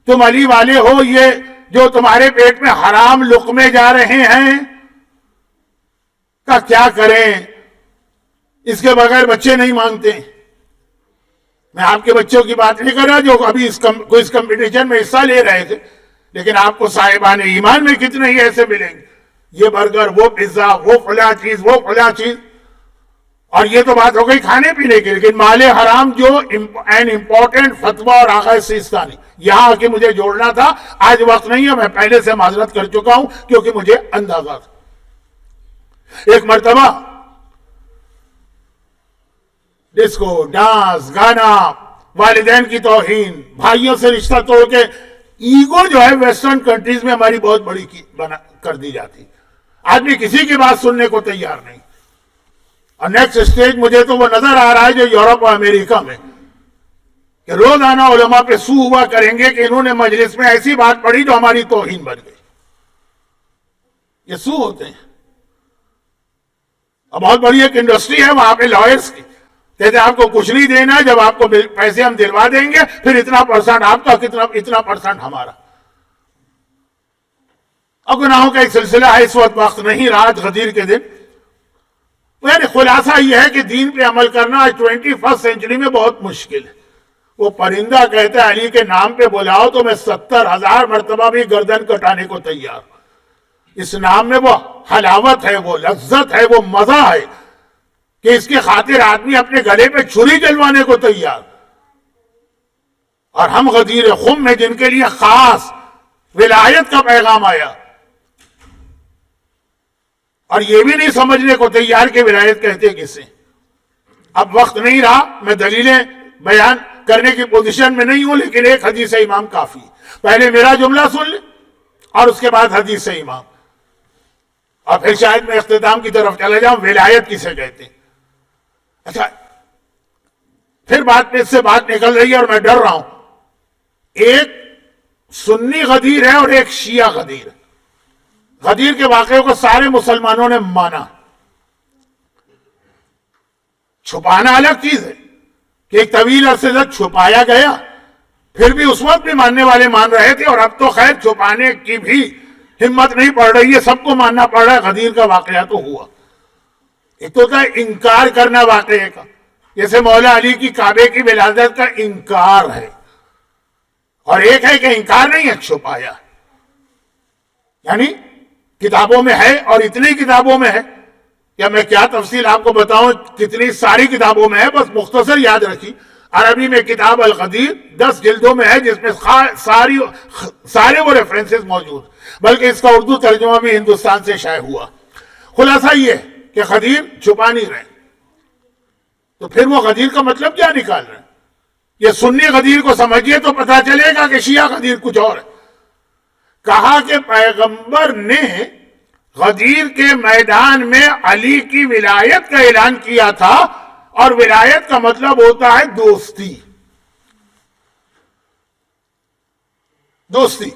تم علی والے ہو یہ جو تمہارے پیٹ میں حرام لقمے جا رہے ہیں کا کیا کریں؟ اس کے بغیر بچے نہیں مانگتے. میں آپ کے بچوں کی بات نہیں کر رہا جو ابھی اس کمپٹیشن میں حصہ لے رہے تھے، لیکن آپ کو صاحبان ایمان میں کتنے ہی ایسے ملیں گے، یہ برگر، وہ پیزا، وہ فلاں چیز، وہ فلاں چیز. اور یہ تو بات ہو گئی کھانے پینے کی، لیکن مال حرام جو این امپورٹنٹ فتویٰ اور آغاز سیستانی یہاں آ کے مجھے جوڑنا تھا. آج وقت نہیں ہے، میں پہلے سے معذرت کر چکا ہوں کیونکہ مجھے اندازہ تھا. ایک مرتبہ ڈسکو، ڈانس، گانا، والدین کی توہین، بھائیوں سے رشتہ توڑ کے ایگو جو ہے ویسٹرن کنٹریز میں ہماری بہت بڑی کر دی جاتی. آدمی کسی کی بات سننے کو تیار نہیں. اور نیکسٹ اسٹیج مجھے تو وہ نظر آ رہا ہے جو یورپ اور امریکہ میں کہ روزانہ علماء پہ سو ہوا کریں گے کہ انہوں نے مجلس میں ایسی بات پڑھی جو ہماری توہین بن گئی. یہ سو ہوتے ہیں. اب بہت بڑی ایک انڈسٹری ہے وہاں پہ لائرز کی، کہتے ہیں آپ کو کچھ نہیں دینا، جب آپ کو پیسے ہم دلوا دیں گے پھر اتنا پرسنٹ آپ کا، اتنا پرسنٹ ہمارا. اب گناہوں کا ایک سلسلہ ہے، اس وقت نہیں، رات غدیر کے دن. یعنی خلاصہ یہ ہے کہ دین پہ عمل کرنا 21 سینچری میں بہت مشکل ہے. وہ پرندہ کہتا ہے علی کے نام پہ بلاؤ تو میں 70,000 مرتبہ بھی گردن کٹانے کو تیار ہوں. اس نام میں وہ حلاوت ہے، وہ لذت ہے، وہ مزہ ہے کہ اس کی خاطر آدمی اپنے گلے پہ چھری چلوانے کو تیار. اور ہم غدیر خم میں جن کے لیے خاص ولایت کا پیغام آیا اور یہ بھی نہیں سمجھنے کو تیار کہ ولایت کہتے کسے. اب وقت نہیں رہا، میں دلیلیں بیان کرنے کی پوزیشن میں نہیں ہوں، لیکن ایک حدیث امام کافی. پہلے میرا جملہ سن لیں اور اس کے بعد حدیث امام، اور پھر شاید میں اختتام کی طرف چلا جاؤں. ولایت کسے کہتے ہیں؟ اچھا پھر بات میں اس سے بات نکل رہی ہے اور میں ڈر رہا ہوں. ایک سنی غدیر ہے اور ایک شیعہ غدیر ہے. غدیر کے واقعے کو سارے مسلمانوں نے مانا. چھپانا الگ چیز ہے کہ ایک طویل عرصے تک چھپایا گیا، پھر بھی اس وقت بھی ماننے والے مان رہے تھے، اور اب تو خیر چھپانے کی بھی ہمت نہیں پڑ رہی ہے، سب کو ماننا پڑ رہا ہے. غدیر کا واقعہ تو ہوا. ایک تو تھا انکار کرنا واقعے کا، جیسے مولا علی کی کعبے کی ولادت کا انکار ہے، اور ایک ہے کہ انکار نہیں ہے، چھپایا. یعنی کتابوں میں ہے، اور اتنی کتابوں میں ہے کہ میں کیا تفصیل آپ کو بتاؤں، کتنی ساری کتابوں میں ہے، بس مختصر یاد رکھی. عربی میں کتاب الغدیر 10 جلدوں میں ہے، جس میں سارے وہ ریفرنسز موجود، بلکہ اس کا اردو ترجمہ بھی ہندوستان سے شائع ہوا. خلاصہ یہ کہ غدیر چھپا نہیں رہے. تو پھر وہ غدیر کا مطلب کیا نکال رہے ہیں؟ یہ سنی غدیر کو سمجھیے تو پتا چلے گا کہ شیعہ غدیر کچھ اور ہے. کہا کہ پیغمبر نے غدیر کے میدان میں علی کی ولایت کا اعلان کیا تھا، اور ولایت کا مطلب ہوتا ہے دوستی. دوستی.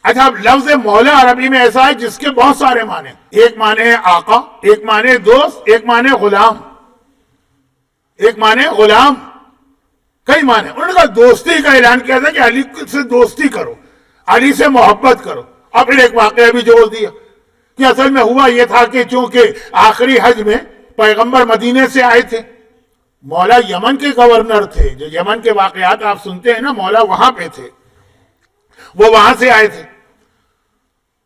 اچھا، اب لفظ مولا عربی میں ایسا ہے جس کے بہت سارے معنی. ایک معنی ہے آقا، ایک معنی دوست، ایک معنی غلام، ایک معنی غلام، کئی معنی. انہوں نے کہا دوستی کا اعلان کیا تھا کہ علی سے دوستی کرو، علی سے محبت کرو. اور پھر ایک واقعہ بھی جوڑ دیا کہ اصل میں ہوا یہ تھا کہ چونکہ آخری حج میں پیغمبر مدینے سے آئے تھے، مولا یمن کے گورنر تھے. جو یمن کے واقعات آپ سنتے ہیں نا، مولا وہاں پہ تھے، وہ وہاں سے آئے تھے.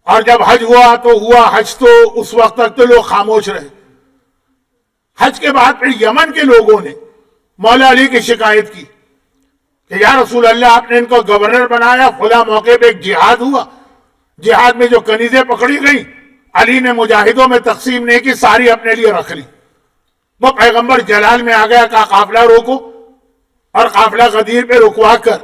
اور جب حج ہوا تو ہوا حج، تو اس وقت تک تو لوگ خاموش رہے. حج کے بعد پھر یمن کے لوگوں نے مولا علی کی شکایت کی کہ یا رسول اللہ، آپ نے ان کو گورنر بنایا، فلاں موقع پہ ایک جہاد ہوا، جہاد میں جو کنیزیں پکڑی گئیں علی نے مجاہدوں میں تقسیم نہیں کی، ساری اپنے لیے رکھ لی. وہ پیغمبر جلال میں آ گیا، کہا قافلہ روکو، اور قافلہ غدیر پہ رکوا کر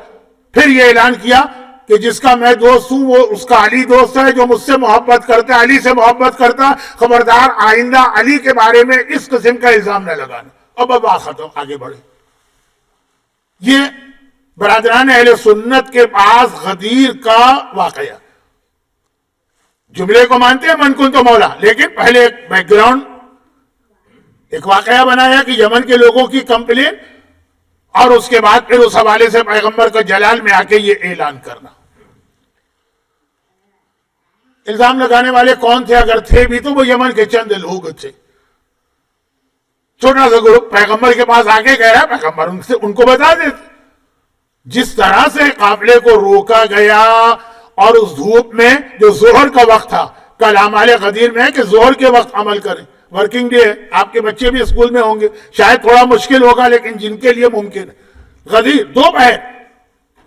پھر یہ اعلان کیا کہ جس کا میں دوست ہوں وہ اس کا علی دوست ہے، جو مجھ سے محبت کرتا ہے، علی سے محبت کرتا، خبردار آئندہ علی کے بارے میں اس قسم کا الزام نہ لگانا. اب بات ختم، آگے بڑھے. یہ برادران اہل سنت کے پاس غدیر کا واقعہ. جملے کو مانتے ہیں من کن تو مولا، لیکن پہلے ایک بیک گراؤنڈ، ایک واقعہ بنایا کہ یمن کے لوگوں کی کمپلین، اور اس کے بعد پھر اس حوالے سے پیغمبر کا جلال میں آ کے یہ اعلان کرنا. الزام لگانے والے کون تھے؟ اگر تھے بھی تو وہ یمن کے چند لوگ تھے، چھوٹا سا گروپ. پیغمبر کے پاس آگے گیا، پیغمبر ان کو بتا دیتے. جس طرح سے قافلے کو روکا گیا، اور اس دھوپ میں جو ظہر کا وقت تھا، کل اعمال غدیر میں ہے کہ ظہر کے وقت عمل کریں. ورکنگ ڈے ہے، آپ کے بچے بھی اسکول میں ہوں گے، شاید تھوڑا مشکل ہوگا لیکن جن کے لیے ممکن ہے. غدیر دوپہر،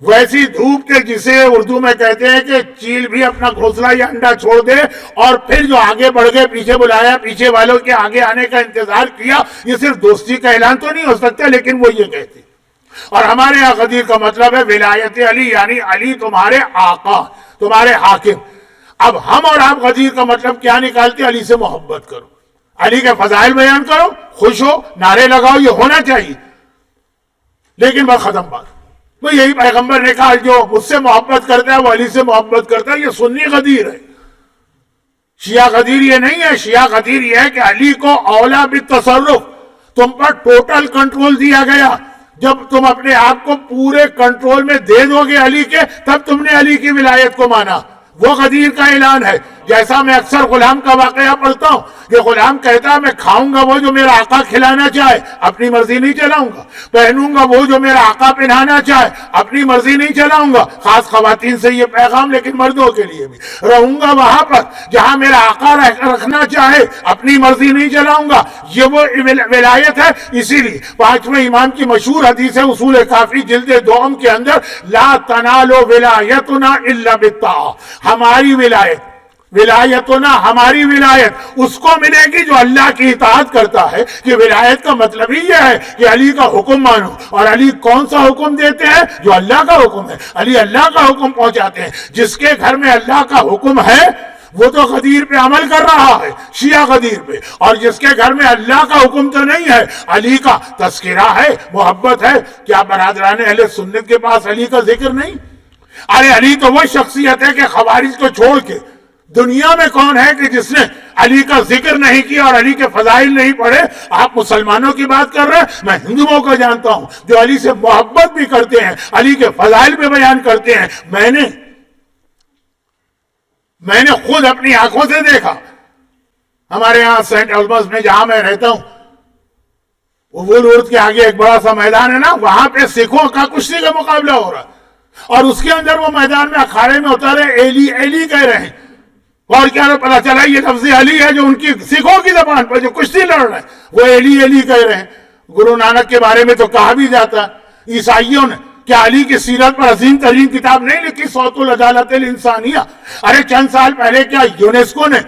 ویسی دھوپ کے جسے اردو میں کہتے ہیں کہ چیل بھی اپنا گھونسلہ یا انڈا چھوڑ دے، اور پھر جو آگے بڑھ گئے، پیچھے بلایا، پیچھے والوں کے آگے آنے کا انتظار کیا. یہ صرف دوستی کا اعلان تو نہیں ہو سکتا، لیکن وہ یہ کہتے. اور ہمارے یہاں غدیر کا مطلب ہے ولایت علی، یعنی علی تمہارے آقا، تمہارے حاکم. اب ہم اور آپ غدیر کا مطلب کیا نکالتے؟ علی سے محبت کرو، علی کے فضائل بیان کرو، خوش ہو، نعرے لگاؤ، یہ ہونا چاہیے. لیکن بس ختم بات. وہ یہی پیغمبر نے کہا جو مجھ سے محبت کرتا ہے وہ علی سے محبت کرتا ہے. یہ سنی غدیر ہے، شیعہ غدیر یہ نہیں ہے. شیعہ غدیر یہ ہے کہ علی کو اولا بالتصرف، تم پر ٹوٹل کنٹرول دیا گیا. جب تم اپنے آپ کو پورے کنٹرول میں دے دو گے علی کے، تب تم نے علی کی ولایت کو مانا. وہ غدیر کا اعلان ہے. جیسا میں اکثر غلام کا واقعہ پڑھتا ہوں کہ غلام کہتا ہے میں کھاؤں گا وہ جو میرا آقا کھلانا چاہے، اپنی مرضی نہیں چلاؤں گا. پہنوں گا وہ جو میرا آقا پہنانا چاہے، اپنی مرضی نہیں چلاؤں گا. خاص خواتین سے یہ پیغام، لیکن مردوں کے لیے بھی. رہوں گا وہاں پر جہاں میرا آقا رکھنا چاہے، اپنی مرضی نہیں چلاؤں گا. یہ وہ ولایت ہے. اسی لیے 5ویں امام کی مشہور حدیث ہے اصول کافی جلد 2 کے اندر، لا تنالوا ولایتنا الا بالطاعہ. ہماری ولایتنا، ہماری ولایت اس کو ملے گی جو اللہ کی اطاعت کرتا ہے. کہ ولایت کا مطلب ہی یہ ہے کہ علی کا حکم مانو. اور علی کون سا حکم دیتے ہیں؟ جو اللہ کا حکم ہے. علی اللہ کا حکم پہنچاتے ہیں. جس کے گھر میں اللہ کا حکم ہے وہ تو غدیر پہ عمل کر رہا ہے، شیعہ غدیر پہ. اور جس کے گھر میں اللہ کا حکم تو نہیں ہے، علی کا تذکرہ ہے، محبت ہے. کیا برادران اہل سنت کے پاس علی کا ذکر نہیں؟ ارے علی تو وہ شخصیت ہے کہ خوارج کو چھوڑ کے دنیا میں کون ہے کہ جس نے علی کا ذکر نہیں کیا اور علی کے فضائل نہیں پڑھے؟ آپ مسلمانوں کی بات کر رہے ہیں، میں ہندوؤں کو جانتا ہوں جو علی سے محبت بھی کرتے ہیں، علی کے فضائل بھی بیان کرتے ہیں. میں نے خود اپنی آنکھوں سے دیکھا. ہمارے ہاں سینٹ البنس میں جہاں میں رہتا ہوں، وہ لورد کے آگے ایک بڑا سا میدان ہے نا، وہاں پہ سکھوں کا کشتی کا مقابلہ ہو رہا ہے. اور اس کے اندر وہ میدان میں اکھاڑے میں اترے ایلی ایلی کہہ رہے ہیں. اور کیا پتا چلا یہ لفظ علی ہے جو ان کی سکھوں کی زبان پر جو کشتی لڑ رہے ہیں وہ ایلی ایلی کہہ رہے ہیں. گرو نانک کے بارے میں تو کہا بھی جاتا ہے. عیسائیوں نے کیا علی کی سیرت پر عظیم ترین کتاب نہیں لکھی، صوت العدالت الانسانیہ؟ ارے چند سال پہلے کیا یونیسکو نے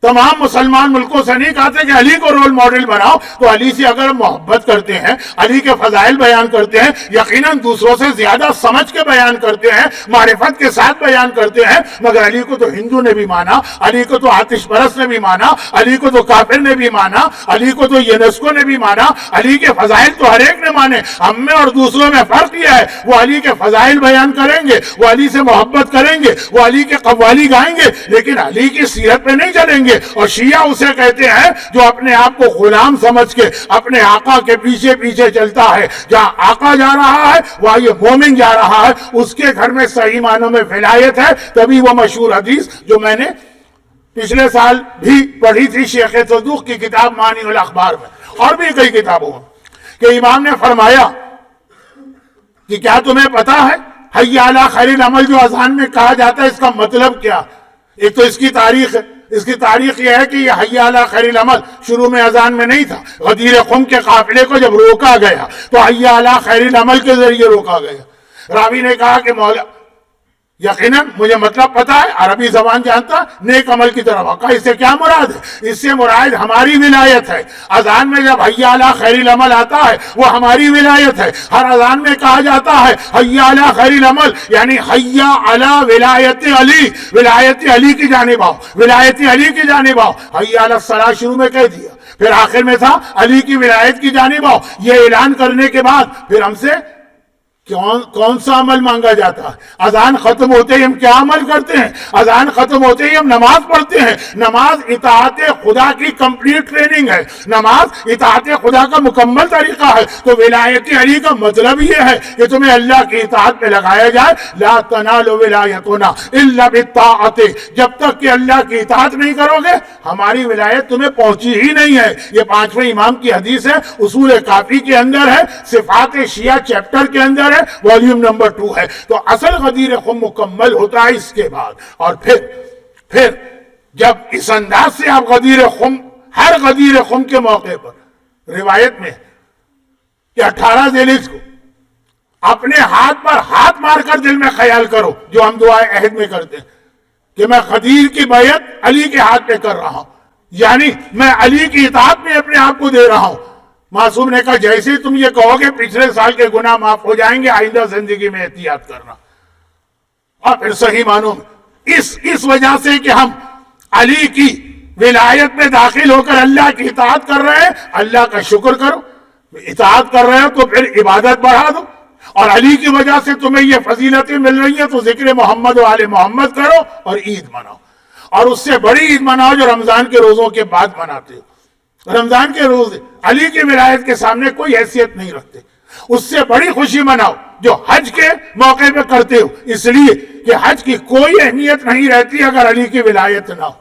تمام مسلمان ملکوں سے نہیں کہتے کہ علی کو رول ماڈل بناؤ، تو علی سے اگر محبت کرتے ہیں، علی کے فضائل بیان کرتے ہیں، یقیناً دوسروں سے زیادہ سمجھ کے بیان کرتے ہیں، معرفت کے ساتھ بیان کرتے ہیں، مگر علی کو تو ہندو نے بھی مانا، علی کو تو آتش پرست نے بھی مانا، علی کو تو کافر نے بھی مانا، علی کو تو یونیسکو نے بھی مانا، علی کے فضائل تو ہر ایک نے مانے۔ ہم میں اور دوسروں میں فرق یہ ہے، وہ علی کے فضائل بیان کریں گے، وہ علی سے محبت کریں گے، وہ علی کے قوالی گائیں گے، لیکن علی کی سیرت پہ نہیں چلیں گے۔ اور شیعہ اسے کہتے ہیں جو اپنے آپ کو غلام سمجھ کے اپنے آقا کے پیچھے پیچھے چلتا ہے، جہاں آقا جا رہا ہے وہاں یہ مومن جا رہا ہے، اس کے گھر میں صحیح معنوں میں ولایت ہے۔ تبھی وہ مشہور حدیث جو میں نے پچھلے سال بھی پڑھی تھی شیخ صدوق کی کتاب مانی الاخبار میں، اور بھی کئی کتابوں میں، کہ امام نے فرمایا کہ کیا تمہیں پتا ہے حی علی خیر العمل جو اذان میں کہا جاتا ہے اس کا مطلب کیا؟ ایک تو اس کی تاریخ ہے، اس کی تاریخ یہ ہے کہ یہ حی علی خیر العمل شروع میں اذان میں نہیں تھا، غدیر خم کے قافلے کو جب روکا گیا تو حی علی خیر العمل کے ذریعے روکا گیا۔ راوی نے کہا کہ مولا یقیناً مجھے مطلب پتا ہے، عربی زبان جانتا، نیک عمل کی طرف کہا اس سے کیا مراد ہے؟ اس سے مراد ہماری ولایت ہے۔ اذان میں جب حی علی خیر العمل آتا ہے وہ ہماری ولایت ہے۔ ہر اذان میں کہا جاتا ہے حی علی خیر العمل، یعنی حی علی ولایت علی، ولایت علی کی جانب آؤ، ولایت علی کی جانب آؤ۔ حی علی الصلاۃ شروع میں کہہ دیا، پھر آخر میں تھا علی کی ولایت کی جانب آؤ۔ یہ اعلان کرنے کے بعد پھر ہم سے کون سا عمل مانگا جاتا ہے؟ اذان ختم ہوتے ہی ہم کیا عمل کرتے ہیں؟ اذان ختم ہوتے ہی ہم نماز پڑھتے ہیں۔ نماز اطاعت خدا کی کمپلیٹ ٹریننگ ہے، نماز اطاعت خدا کا مکمل طریقہ ہے۔ تو ولایت علی کا مطلب یہ ہے کہ تمہیں اللہ کی اطاعت پہ لگایا جائے۔ لا تنالوا ولایتنا الا بالطاعۃ، جب تک کہ اللہ کی اطاعت نہیں کرو گے ہماری ولایت تمہیں پہنچی ہی نہیں ہے۔ یہ 5ویں امام کی حدیث ہے، اصول کافی کے اندر ہے، صفات شیعہ چیپٹر کے اندر ہے، والیوم نمبر 2 ہے۔ تو اصل غدیر خم مکمل ہوتا ہے اس کے بعد، اور پھر جب اس انداز سے آپ غدیر خم، ہر غدیر خم کے موقع پر روایت میں کہ 18 ذی الحجہ کو اپنے ہاتھ پر ہاتھ مار کر دل میں خیال کرو، جو ہم دعائے عہد میں کرتے ہیں کہ میں غدیر کی بیعت علی کے ہاتھ پہ کر رہا ہوں، یعنی میں علی کی اطاعت میں اپنے آپ کو دے رہا ہوں۔ معصوم نے کہا جیسے تم یہ کہو گے پچھلے سال کے گناہ معاف ہو جائیں گے، آئندہ زندگی میں احتیاط کرنا۔ اور پھر صحیح معنوں میں اس وجہ سے کہ ہم علی کی ولایت میں داخل ہو کر اللہ کی اطاعت کر رہے ہیں، اللہ کا شکر کرو۔ اطاعت کر رہے ہو تو پھر عبادت بڑھا دو، اور علی کی وجہ سے تمہیں یہ فضیلتیں مل رہی ہیں تو ذکر محمد و آل محمد کرو اور عید مناؤ، اور اس سے بڑی عید مناؤ جو رمضان کے روزوں کے بعد مناتے ہو۔ رمضان کے روز علی کی ولایت کے سامنے کوئی حیثیت نہیں رکھتے، اس سے بڑی خوشی مناؤ جو حج کے موقع پہ کرتے ہو، اس لیے کہ حج کی کوئی اہمیت نہیں رہتی اگر علی کی ولایت نہ ہو۔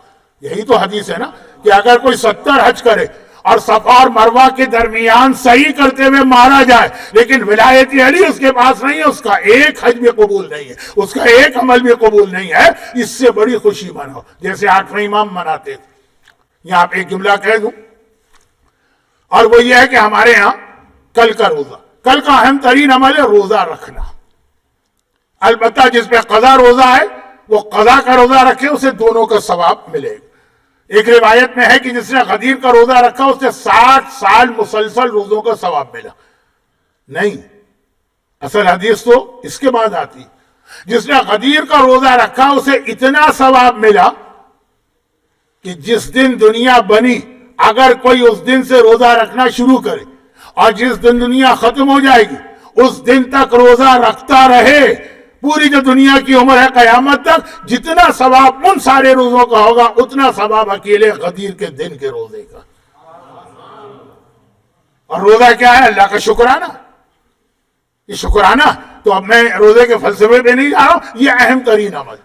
یہی تو حدیث ہے نا کہ اگر کوئی 70 حج کرے اور صفا اور مروہ کے درمیان صحیح کرتے ہوئے مارا جائے لیکن ولایت علی اس کے پاس نہیں ہے، اس کا ایک حج بھی قبول نہیں ہے، اس کا ایک عمل بھی قبول نہیں ہے، اس سے بڑی خوشی مناؤ جیسے 8ویں امام مناتے تھے۔ یہاں آپ ایک جملہ کہہ دوں، اور وہ یہ ہے کہ ہمارے ہاں کل کا روزہ، کل کا اہم ترین عمل ہے روزہ رکھنا۔ البتہ جس پہ قضا روزہ ہے وہ قضا کا روزہ رکھے، اسے دونوں کا ثواب ملے گا۔ ایک روایت میں ہے کہ جس نے غدیر کا روزہ رکھا اس نے 60 سال مسلسل روزوں کا ثواب ملا۔ نہیں، اصل حدیث تو اس کے بعد آتی، جس نے غدیر کا روزہ رکھا اسے اتنا ثواب ملا کہ جس دن دنیا بنی اگر کوئی اس دن سے روزہ رکھنا شروع کرے اور جس دن دنیا ختم ہو جائے گی اس دن تک روزہ رکھتا رہے، پوری جو دنیا کی عمر ہے قیامت تک، جتنا ثواب ان سارے روزوں کا ہوگا اتنا ثواب اکیلے غدیر کے دن کے روزے کا۔ اور روزہ کیا ہے؟ اللہ کا شکرانہ۔ یہ شکرانہ تو اب میں روزے کے فلسفے پہ نہیں جا رہا ہوں، یہ اہم ترین عمل،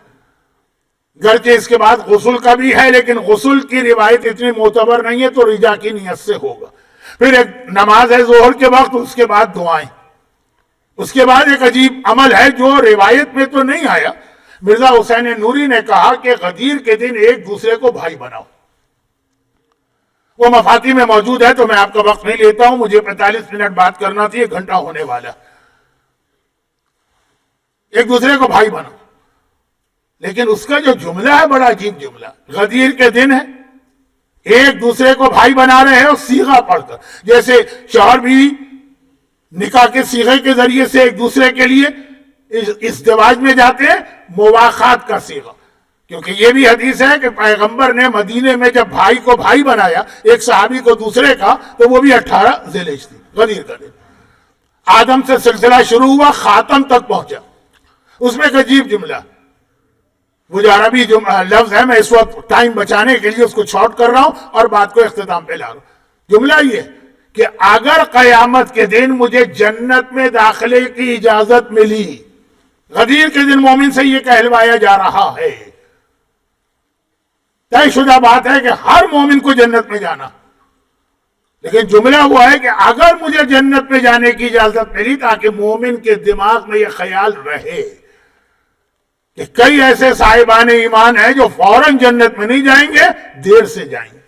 گرچہ اس کے بعد غسل کا بھی ہے لیکن غسل کی روایت اتنی معتبر نہیں ہے تو رجا کی نیت سے ہوگا۔ پھر ایک نماز ہے ظہر کے وقت، اس کے بعد دعائیں، اس کے بعد ایک عجیب عمل ہے جو روایت میں تو نہیں آیا۔ مرزا حسین نوری نے کہا کہ غدیر کے دن ایک دوسرے کو بھائی بناؤ۔ وہ مفاتی میں موجود ہے تو میں آپ کا وقت نہیں لیتا ہوں، مجھے 45 منٹ بات کرنا تھی، 1 گھنٹہ ہونے والا۔ ایک دوسرے کو بھائی بناؤ، لیکن اس کا جو جملہ ہے بڑا عجیب جملہ۔ غدیر کے دن ہے ایک دوسرے کو بھائی بنا رہے ہیں اور صیغہ پڑھ کر، جیسے شوہر بھی نکاح کے صیغے کے ذریعے سے ایک دوسرے کے لیے ازدواج میں جاتے ہیں، مواخات کا صیغہ. کیونکہ یہ بھی حدیث ہے کہ پیغمبر نے مدینے میں جب بھائی کو بھائی بنایا، ایک صحابی کو دوسرے کا، تو وہ بھی 18 ذی الحجہ تھی، غدیر کا دن. آدم سے سلسلہ شروع ہوا، خاتم تک پہنچا. اس میں ایک عجیب جملہ، وہ جو عربی لفظ ہے، میں اس وقت ٹائم بچانے کے لیے اس کو شارٹ کر رہا ہوں اور بات کو اختتام پہ لا رہا ہوں. جملہ یہ کہ اگر قیامت کے دن مجھے جنت میں داخلے کی اجازت ملی، غدیر کے دن مومن سے یہ کہلوایا جا رہا ہے، طے شدہ بات ہے کہ ہر مومن کو جنت میں جانا، لیکن جملہ ہوا ہے کہ اگر مجھے جنت میں جانے کی اجازت ملی، تاکہ مومن کے دماغ میں یہ خیال رہے کہ کئی ایسے صاحبان ایمان ہیں جو فوراً جنت میں نہیں جائیں گے، دیر سے جائیں گے.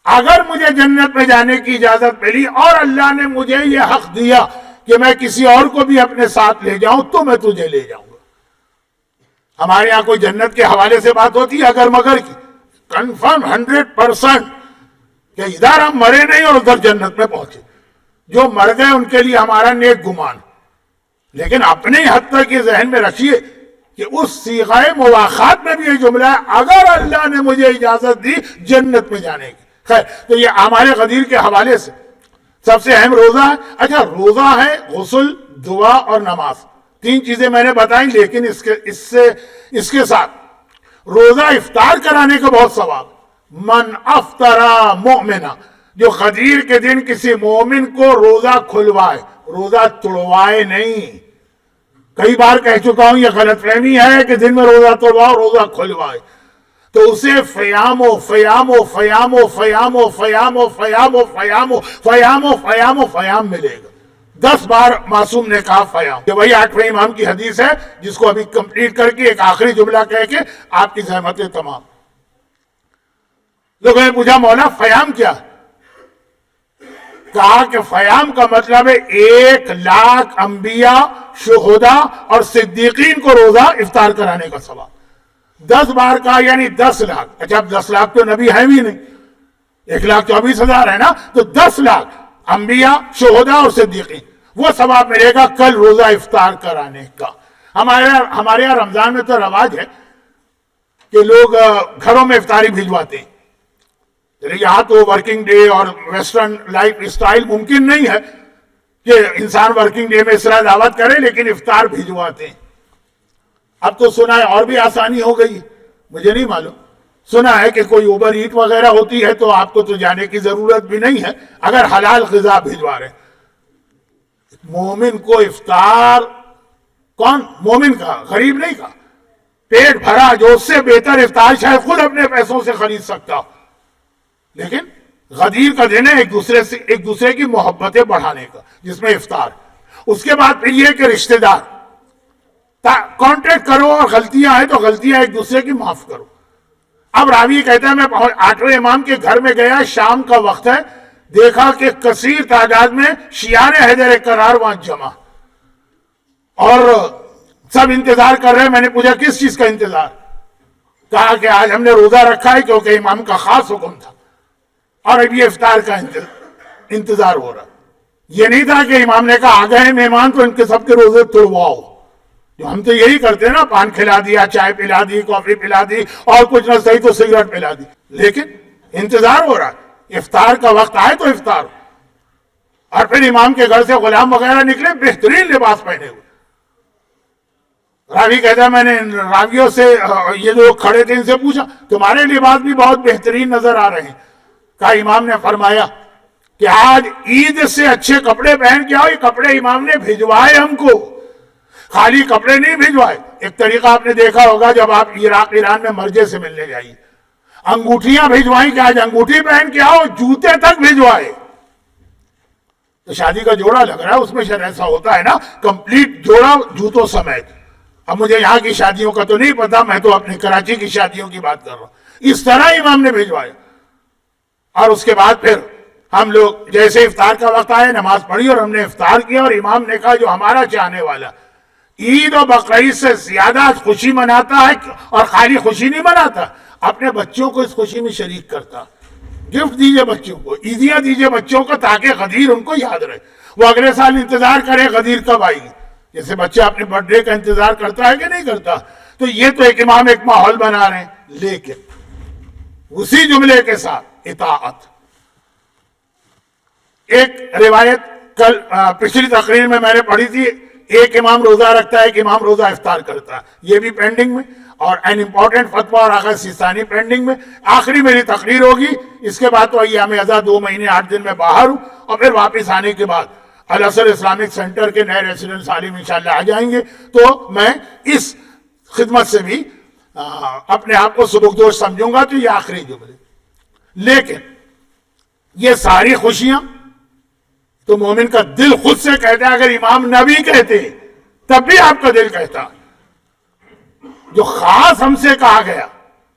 اگر مجھے جنت میں جانے کی اجازت ملی اور اللہ نے مجھے یہ حق دیا کہ میں کسی اور کو بھی اپنے ساتھ لے جاؤں، تو میں تجھے لے جاؤں گا. ہمارے یہاں کوئی جنت کے حوالے سے بات ہوتی ہے اگر مگر کی، کنفرم 100% کہ ادھر ہم مرے نہیں اور ادھر جنت میں پہنچے. جو مر گئے ان کے لیے ہمارا نیک گمان، لیکن اپنے حد تک یہ ذہن میں رکھیے کہ اس صیغہ مواخات میں بھی یہ جملہ ہے، اگر اللہ نے مجھے اجازت دی جنت میں جانے کی. خیر، تو یہ اعمال غدیر کے حوالے سے سب سے اہم روزہ ہے. اچھا، روزہ ہے غسل، دعا اور نماز، 3 چیزیں میں نے بتائیں، لیکن اس کے ساتھ روزہ افطار کرانے کا بہت ثواب. من افطرا مومنا، جو غدیر کے دن کسی مومن کو روزہ کھلوائے، روزہ توڑوائے نہیں. کئی بار کہہ چکا ہوں یہ غلط فہمی ہے کہ دن میں روزہ توڑواؤ، روزہ کھلوائے، تو اسے فیامو فیامو فیامو فیامو فیامو فیامو فیامو فیامو فیامو فیام ملے گا. 10 بار معصوم نے کہا فیام. یہ وہی 8ویں امام کی حدیث ہے جس کو ابھی کمپلیٹ کر کے ایک آخری جملہ کہہ کے آپ کی زحمتیں تمام. لوگوں نے پوچھا مولا فیام کیا؟ کہا کہ فیام کا مطلب ہے 1,00,000 انبیاء، شہداء اور صدیقین کو روزہ افطار کرانے کا ثواب. 10 بار کا یعنی 10 لاکھ. اچھا، اب 10 لاکھ تو نبی ہیں بھی نہیں، 1,24,000 ہے نا، تو 10 لاکھ انبیاء، شہداء اور صدیقین، وہ ثواب ملے گا کل روزہ افطار کرانے کا. ہمارے یہاں رمضان میں تو رواج ہے کہ لوگ گھروں میں افطاری بھجواتے ہیں. یہاں تو ورکنگ ڈے اور ویسٹرن لائف اسٹائل ممکن نہیں ہے کہ انسان ورکنگ ڈے میں اس طرح دعوت کرے، لیکن افطار بھجواتے ہیں. اب تو سنا ہے اور بھی آسانی ہو گئی، مجھے نہیں معلوم، سنا ہے کہ کوئی اوبر ایٹ وغیرہ ہوتی ہے تو آپ کو تو جانے کی ضرورت بھی نہیں ہے اگر حلال غذا بھجوا رہے. مومن کو افطار، کون مومن کا، غریب نہیں کا، پیٹ بھرا، جو اس سے بہتر افطار شاید خود اپنے پیسوں سے خرید سکتا، لیکن غدیر کا دن ہے ایک دوسرے کی محبتیں بڑھانے کا، جس میں افطار. اس کے بعد پھر یہ کہ رشتہ دار کانٹیکٹ کرو، اور غلطیاں ہیں تو غلطیاں ایک دوسرے کی معاف کرو. اب راوی کہتا ہے میں 8ویں امام کے گھر میں گیا، شام کا وقت ہے، دیکھا کہ کثیر تعداد میں شیعان حیدر کرار وہاں جمع، اور سب انتظار کر رہے ہیں. میں نے پوچھا کس چیز کا انتظار؟ کہا کہ آج ہم نے روزہ رکھا ہے کیونکہ امام کا خاص حکم تھا، اور اب یہ افطار کا انتظار ہو رہا. یہ نہیں تھا کہ امام نے کہا آ گئے مہمان تو ان کے سب کے روزے توڑواؤ، جو ہم تو یہی کرتے ہیں نا، پان کھلا دیا، چائے پلا دی، کافی پلا دی، اور کچھ نہ صحیح تو سگریٹ پلا دی. لیکن انتظار ہو رہا، افطار کا وقت آئے تو افطار. اور پھر امام کے گھر سے غلام وغیرہ نکلے بہترین لباس پہنے ہوئے. راوی کہتا ہے میں نے راویوں سے، یہ جو کھڑے تھے ان سے پوچھا تمہارے لباس بھی بہت بہترین نظر آ رہے ہیں. کہا امام نے فرمایا کہ آج عید سے اچھے کپڑے پہن کے آؤ، یہ کپڑے امام نے بھجوائے ہم کو، خالی کپڑے نہیں بھجوائے. ایک طریقہ آپ نے دیکھا ہوگا جب آپ عراق ایران میں مرجے سے ملنے جائیے، انگوٹھیاں بھجوائیں کہ آج انگوٹھی پہن کے آؤ، جوتے تک بھجوائے. تو شادی کا جوڑا لگ رہا ہے، اس میں شاید ایسا ہوتا ہے نا، کمپلیٹ جوڑا جوتوں سمیت. اب مجھے یہاں کی شادیوں کا تو نہیں پتا، میں تو اپنی کراچی کی شادیوں کی بات کر رہا ہوں. اس طرح امام نے بھجوایا. اور اس کے بعد پھر ہم لوگ جیسے افطار کا وقت آئے نماز پڑھی اور ہم نے افطار کیا، اور امام نے کہا جو ہمارا چاہنے والا عید اور بقرعید سے زیادہ خوشی مناتا ہے، اور خالی خوشی نہیں مناتا، اپنے بچوں کو اس خوشی میں شریک کرتا. گفٹ دیجئے بچوں کو، عیدیاں دیجئے بچوں کو، تاکہ غدیر ان کو یاد رہے، وہ اگلے سال انتظار کرے غدیر کب آئے گی، جیسے بچہ اپنے برتھ ڈے کا انتظار کرتا ہے کہ نہیں کرتا۔ تو یہ تو ایک امام ایک ماحول بنا رہے ہیں، لیکن اسی جملے کے ساتھ اطاعت۔ ایک روایت کل پچھلی تقریر میں نے پڑھی تھی، ایک امام روزہ رکھتا ہے، ایک امام روزہ افطار کرتا ہے، یہ بھی پینڈنگ میں، اور این امپورٹنٹ فتویٰ اور آغا سیستانی پینڈنگ میں۔ آخری میری تقریر ہوگی، اس کے بعد تو ایام ازا 2 مہینے 8 دن میں باہر ہوں، اور پھر واپس آنے کے بعد الازہر اسلامک سینٹر کے نئے ریزیڈنٹ عالم انشاءاللہ آ جائیں گے، تو میں اس خدمت سے بھی اپنے آپ کو سبکدوش سمجھوں گا۔ تو یہ آخری جملے، لیکن یہ ساری خوشیاں تو مومن کا دل خود سے کہتا ہے، اگر امام نبی کہتے تب بھی آپ کا دل کہتا۔ جو خاص ہم سے کہا گیا،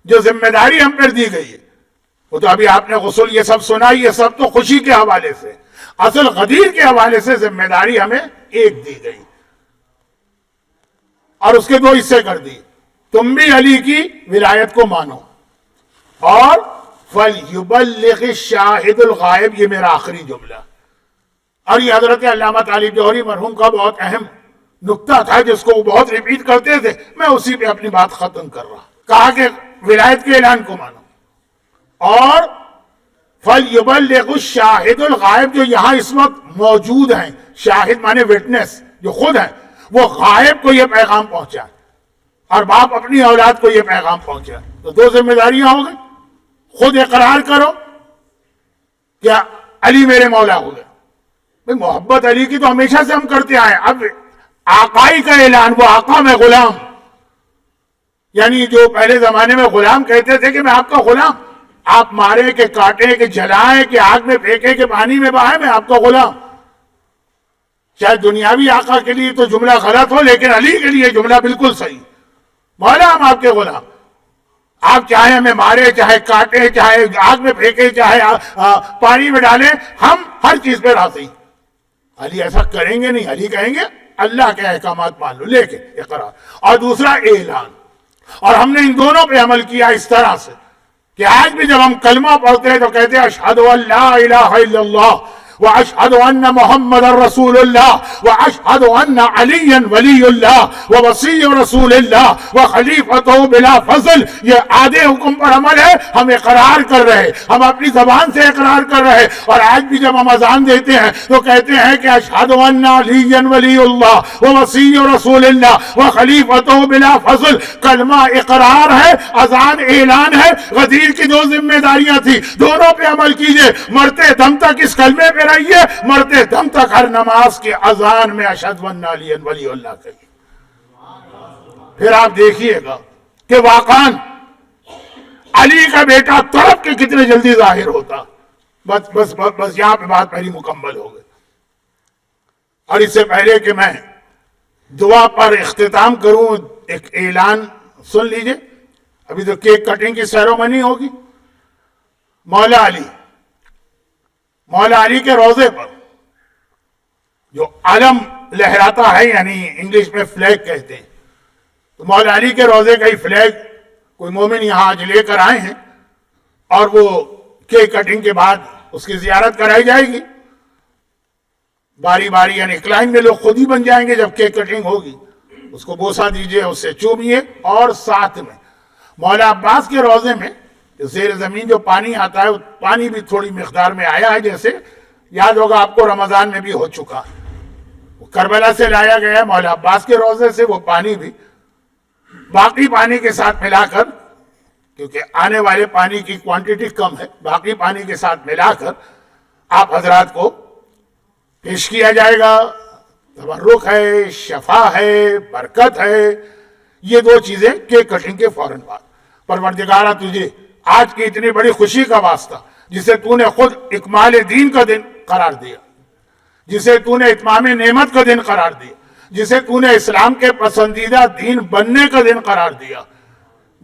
جو ذمہ داری ہم پر دی گئی ہے، وہ تو ابھی آپ نے غسل یہ سب سنا، یہ سب تو خوشی کے حوالے سے، اصل غدیر کے حوالے سے ذمہ داری ہمیں ایک دی گئی، اور اس کے 2 حصے کر دی۔ تم بھی علی کی ولایت کو مانو، اور فَلْيُبَلِّغِ الشَّاهِدُ الْغَائِبُ، یہ میرا آخری جملہ، اور یہ حضرت علامہ طالب جوہری مرحوم کا بہت اہم نکتہ تھا، جس کو وہ بہت ریپیٹ کرتے تھے، میں اسی پہ اپنی بات ختم کر رہا۔ کہا کہ ولایت کے اعلان کو مانو، اور فَلْيُبَلِّغُ الشَّاهِدُ الْغَائِبُ، جو یہاں اس وقت موجود ہیں، شاہد مانے وٹنس، جو خود ہیں، وہ غائب کو یہ پیغام پہنچائے، اور باپ اپنی اولاد کو یہ پیغام پہنچائے۔ تو 2 ذمہ داریاں ہو گئی، خود اقرار کرو کیا علی میرے مولا ہو گئے، محبت علی کی تو ہمیشہ سے ہم کرتے آئے، اب آقائی کا اعلان، وہ آقا میں غلام، یعنی جو پہلے زمانے میں غلام کہتے تھے کہ میں آپ کا غلام، آپ مارے کہ کاٹے کہ جلائیں کہ آگ میں پھینکے کہ پانی میں بہائے، میں آپ کا غلام۔ شاید دنیاوی آقا کے لیے تو جملہ غلط ہو، لیکن علی کے لیے جملہ بالکل صحیح، مولا ہم آپ کے غلام، آپ چاہے ہمیں مارے، چاہے کاٹے، چاہے آگ میں پھینکے، چاہے پانی میں ڈالیں، ہم ہر چیز پہ راضی۔ علی ایسا کریں گے نہیں، علی کہیں گے اللہ کے احکامات مان لو، لیکن اقرار، اور دوسرا اعلان۔ اور ہم نے ان دونوں پہ عمل کیا اس طرح سے کہ آج بھی جب ہم کلمہ پڑھتے ہیں تو کہتے ہیں اشہد ان لا الہ الا اللہ واشہد ان محمد رسول اللہ واشہد ان علی ولی اللہ ووصی رسول اللہ وخلیفۃ بلا فضل۔ یہ آدھے حکم پر عمل ہے، ہم اقرار کر رہے، ہم اپنی زبان سے اقرار کر رہے، اور آج بھی جب ہم اذان دیتے ہیں تو کہتے ہیں کہ اشہد ان علی ولی اللہ ووصی رسول اللہ وخلیفۃ بلا فضل۔ کلمہ اقرار ہے، اذان اعلان ہے۔ غدیر کی 2 ذمہ داریاں تھی، دونوں پہ عمل کیجئے، مرتے دم تک اس کلمے پہ رہیے، مرتے دم تک ہر نماز کے اذان میں اشہد ان علی ولی اللہ کہیے۔ پھر آپ دیکھیے گا کہ واقعاً علی کا بیٹا طرف کے کتنے جلدی ظاہر ہوتا۔ بس بس بس بس یہاں پہ بات میری مکمل ہو گئی، اور اس سے پہلے کہ میں دعا پر اختتام کروں، ایک اعلان سن لیجئے۔ ابھی تو کیک کٹنگ کی سیرومنی ہوگی۔ مولا علی کے روضے پر جو علم لہراتا ہے، یعنی انگلش میں فلیگ کہتے ہیں، تو مولا علی کے روضے کا ہی فلیگ کوئی مومن یہاں آج لے کر آئے ہیں، اور وہ کیک کٹنگ کے بعد اس کی زیارت کرائی جائے گی باری باری، یعنی کلائنٹ میں لوگ خود ہی بن جائیں گے جب کیک کٹنگ ہوگی۔ اس کو بوسہ دیجئے، اس سے چومیے، اور ساتھ میں مولا عباس کے روضے میں زیر زمین جو پانی آتا ہے، وہ پانی بھی تھوڑی مقدار میں آیا ہے، جیسے یاد ہوگا آپ کو رمضان میں بھی ہو چکا، وہ کربلا سے لایا گیا ہے مولا عباس کے روضے سے، وہ پانی بھی باقی پانی کے ساتھ ملا کر، کیونکہ آنے والے پانی کی کوانٹٹی کم ہے، باقی پانی کے ساتھ ملا کر آپ حضرات کو پیش کیا جائے گا۔ تبرک ہے، شفا ہے، برکت ہے، یہ 2 چیزیں کیک کٹنگ کے فوراً بعد۔ پروردگارہ تجھے آج کی اتنی بڑی خوشی کا واسطہ، جسے تو نے خود اکمال دین کا دن قرار دیا، جسے تو نے اتمام نعمت کا دن قرار دیا، جسے تو نے اسلام کے پسندیدہ دین بننے کا دن قرار دیا،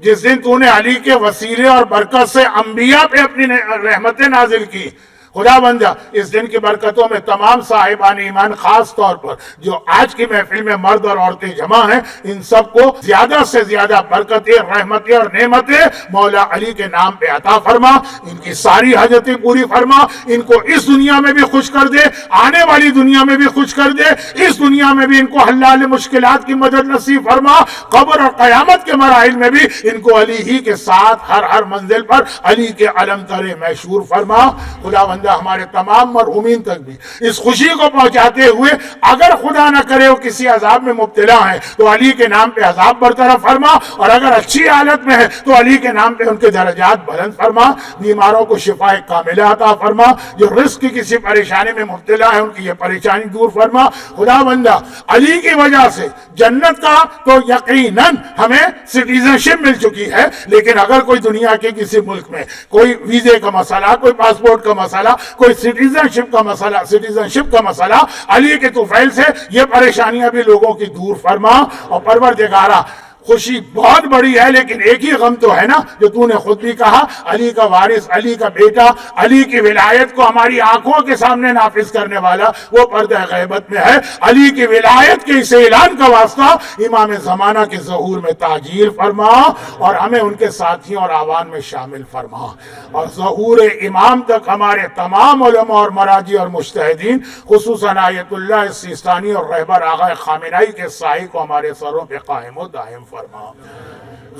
جس دن تو نے علی کے وسیلے اور برکت سے انبیاء پہ اپنی رحمتیں نازل کی، خدا بندہ اس دن کی برکتوں میں تمام صاحبان ایمان خاص طور پر جو آج کی محفل میں مرد اور عورتیں جمع ہیں ان سب کو زیادہ سے زیادہ برکتیں رحمتیں اور نعمتیں مولا علی کے نام پہ عطا فرما، ان کی ساری حاجتیں پوری فرما، ان کو اس دنیا میں بھی خوش کر دے، آنے والی دنیا میں بھی خوش کر دے، اس دنیا میں بھی ان کو حلال مشکلات کی مدد نصیب فرما، قبر اور قیامت کے مراحل میں بھی ان کو علی ہی کے ساتھ ہر منزل پر علی کے علم ترے مشہور فرما۔ خدا بندہ ہمارے تمام مرحومین تک بھی اس خوشی کو پہنچاتے ہوئے اگر خدا نہ کرے وہ کسی عذاب میں مبتلا ہیں تو علی کے نام پہ عذاب برطرف فرما، اور اگر اچھی حالت میں ہے تو علی کے نام پہ ان کے درجات بلند فرما، بیماروں کو شفا کاملہ عطا فرما، جو رزق کی کسی پریشانی میں مبتلا ہے ان کی یہ پریشانی دور فرما۔ خدا بندہ علی کی وجہ سے جنت کا تو یقیناً ہمیں سٹیزن شپ مل چکی ہے، لیکن اگر کوئی دنیا کے کسی ملک میں کوئی ویزے کا مسئلہ، کوئی پاسپورٹ کا مسئلہ، کوئی سٹیزن شپ کا مسئلہ، علی کے طفیل سے یہ پریشانیاں بھی لوگوں کی دور فرما۔ اور پروردگارہ خوشی بہت بڑی ہے لیکن ایک ہی غم تو ہے نا، جو تو نے خود بھی کہا، علی کا وارث، علی کا بیٹا، علی کی ولایت کو ہماری آنکھوں کے سامنے نافذ کرنے والا وہ پردہ غیبت میں ہے۔ علی کی ولایت کے اس اعلان کا واسطہ امام زمانہ کے ظہور میں تعجیل فرما اور ہمیں ان کے ساتھیوں اور آوان میں شامل فرما، اور ظہور امام تک ہمارے تمام علماء اور مراجع اور مجتہدین خصوصاً آیت اللہ سیستانی اور رہبر آغا خامنائی کے سائے کو ہمارے سروں پہ قائم و دائم فرما۔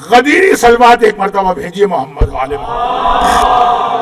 غدیری صلوات ایک مرتبہ بھیجیے محمد والے محمد۔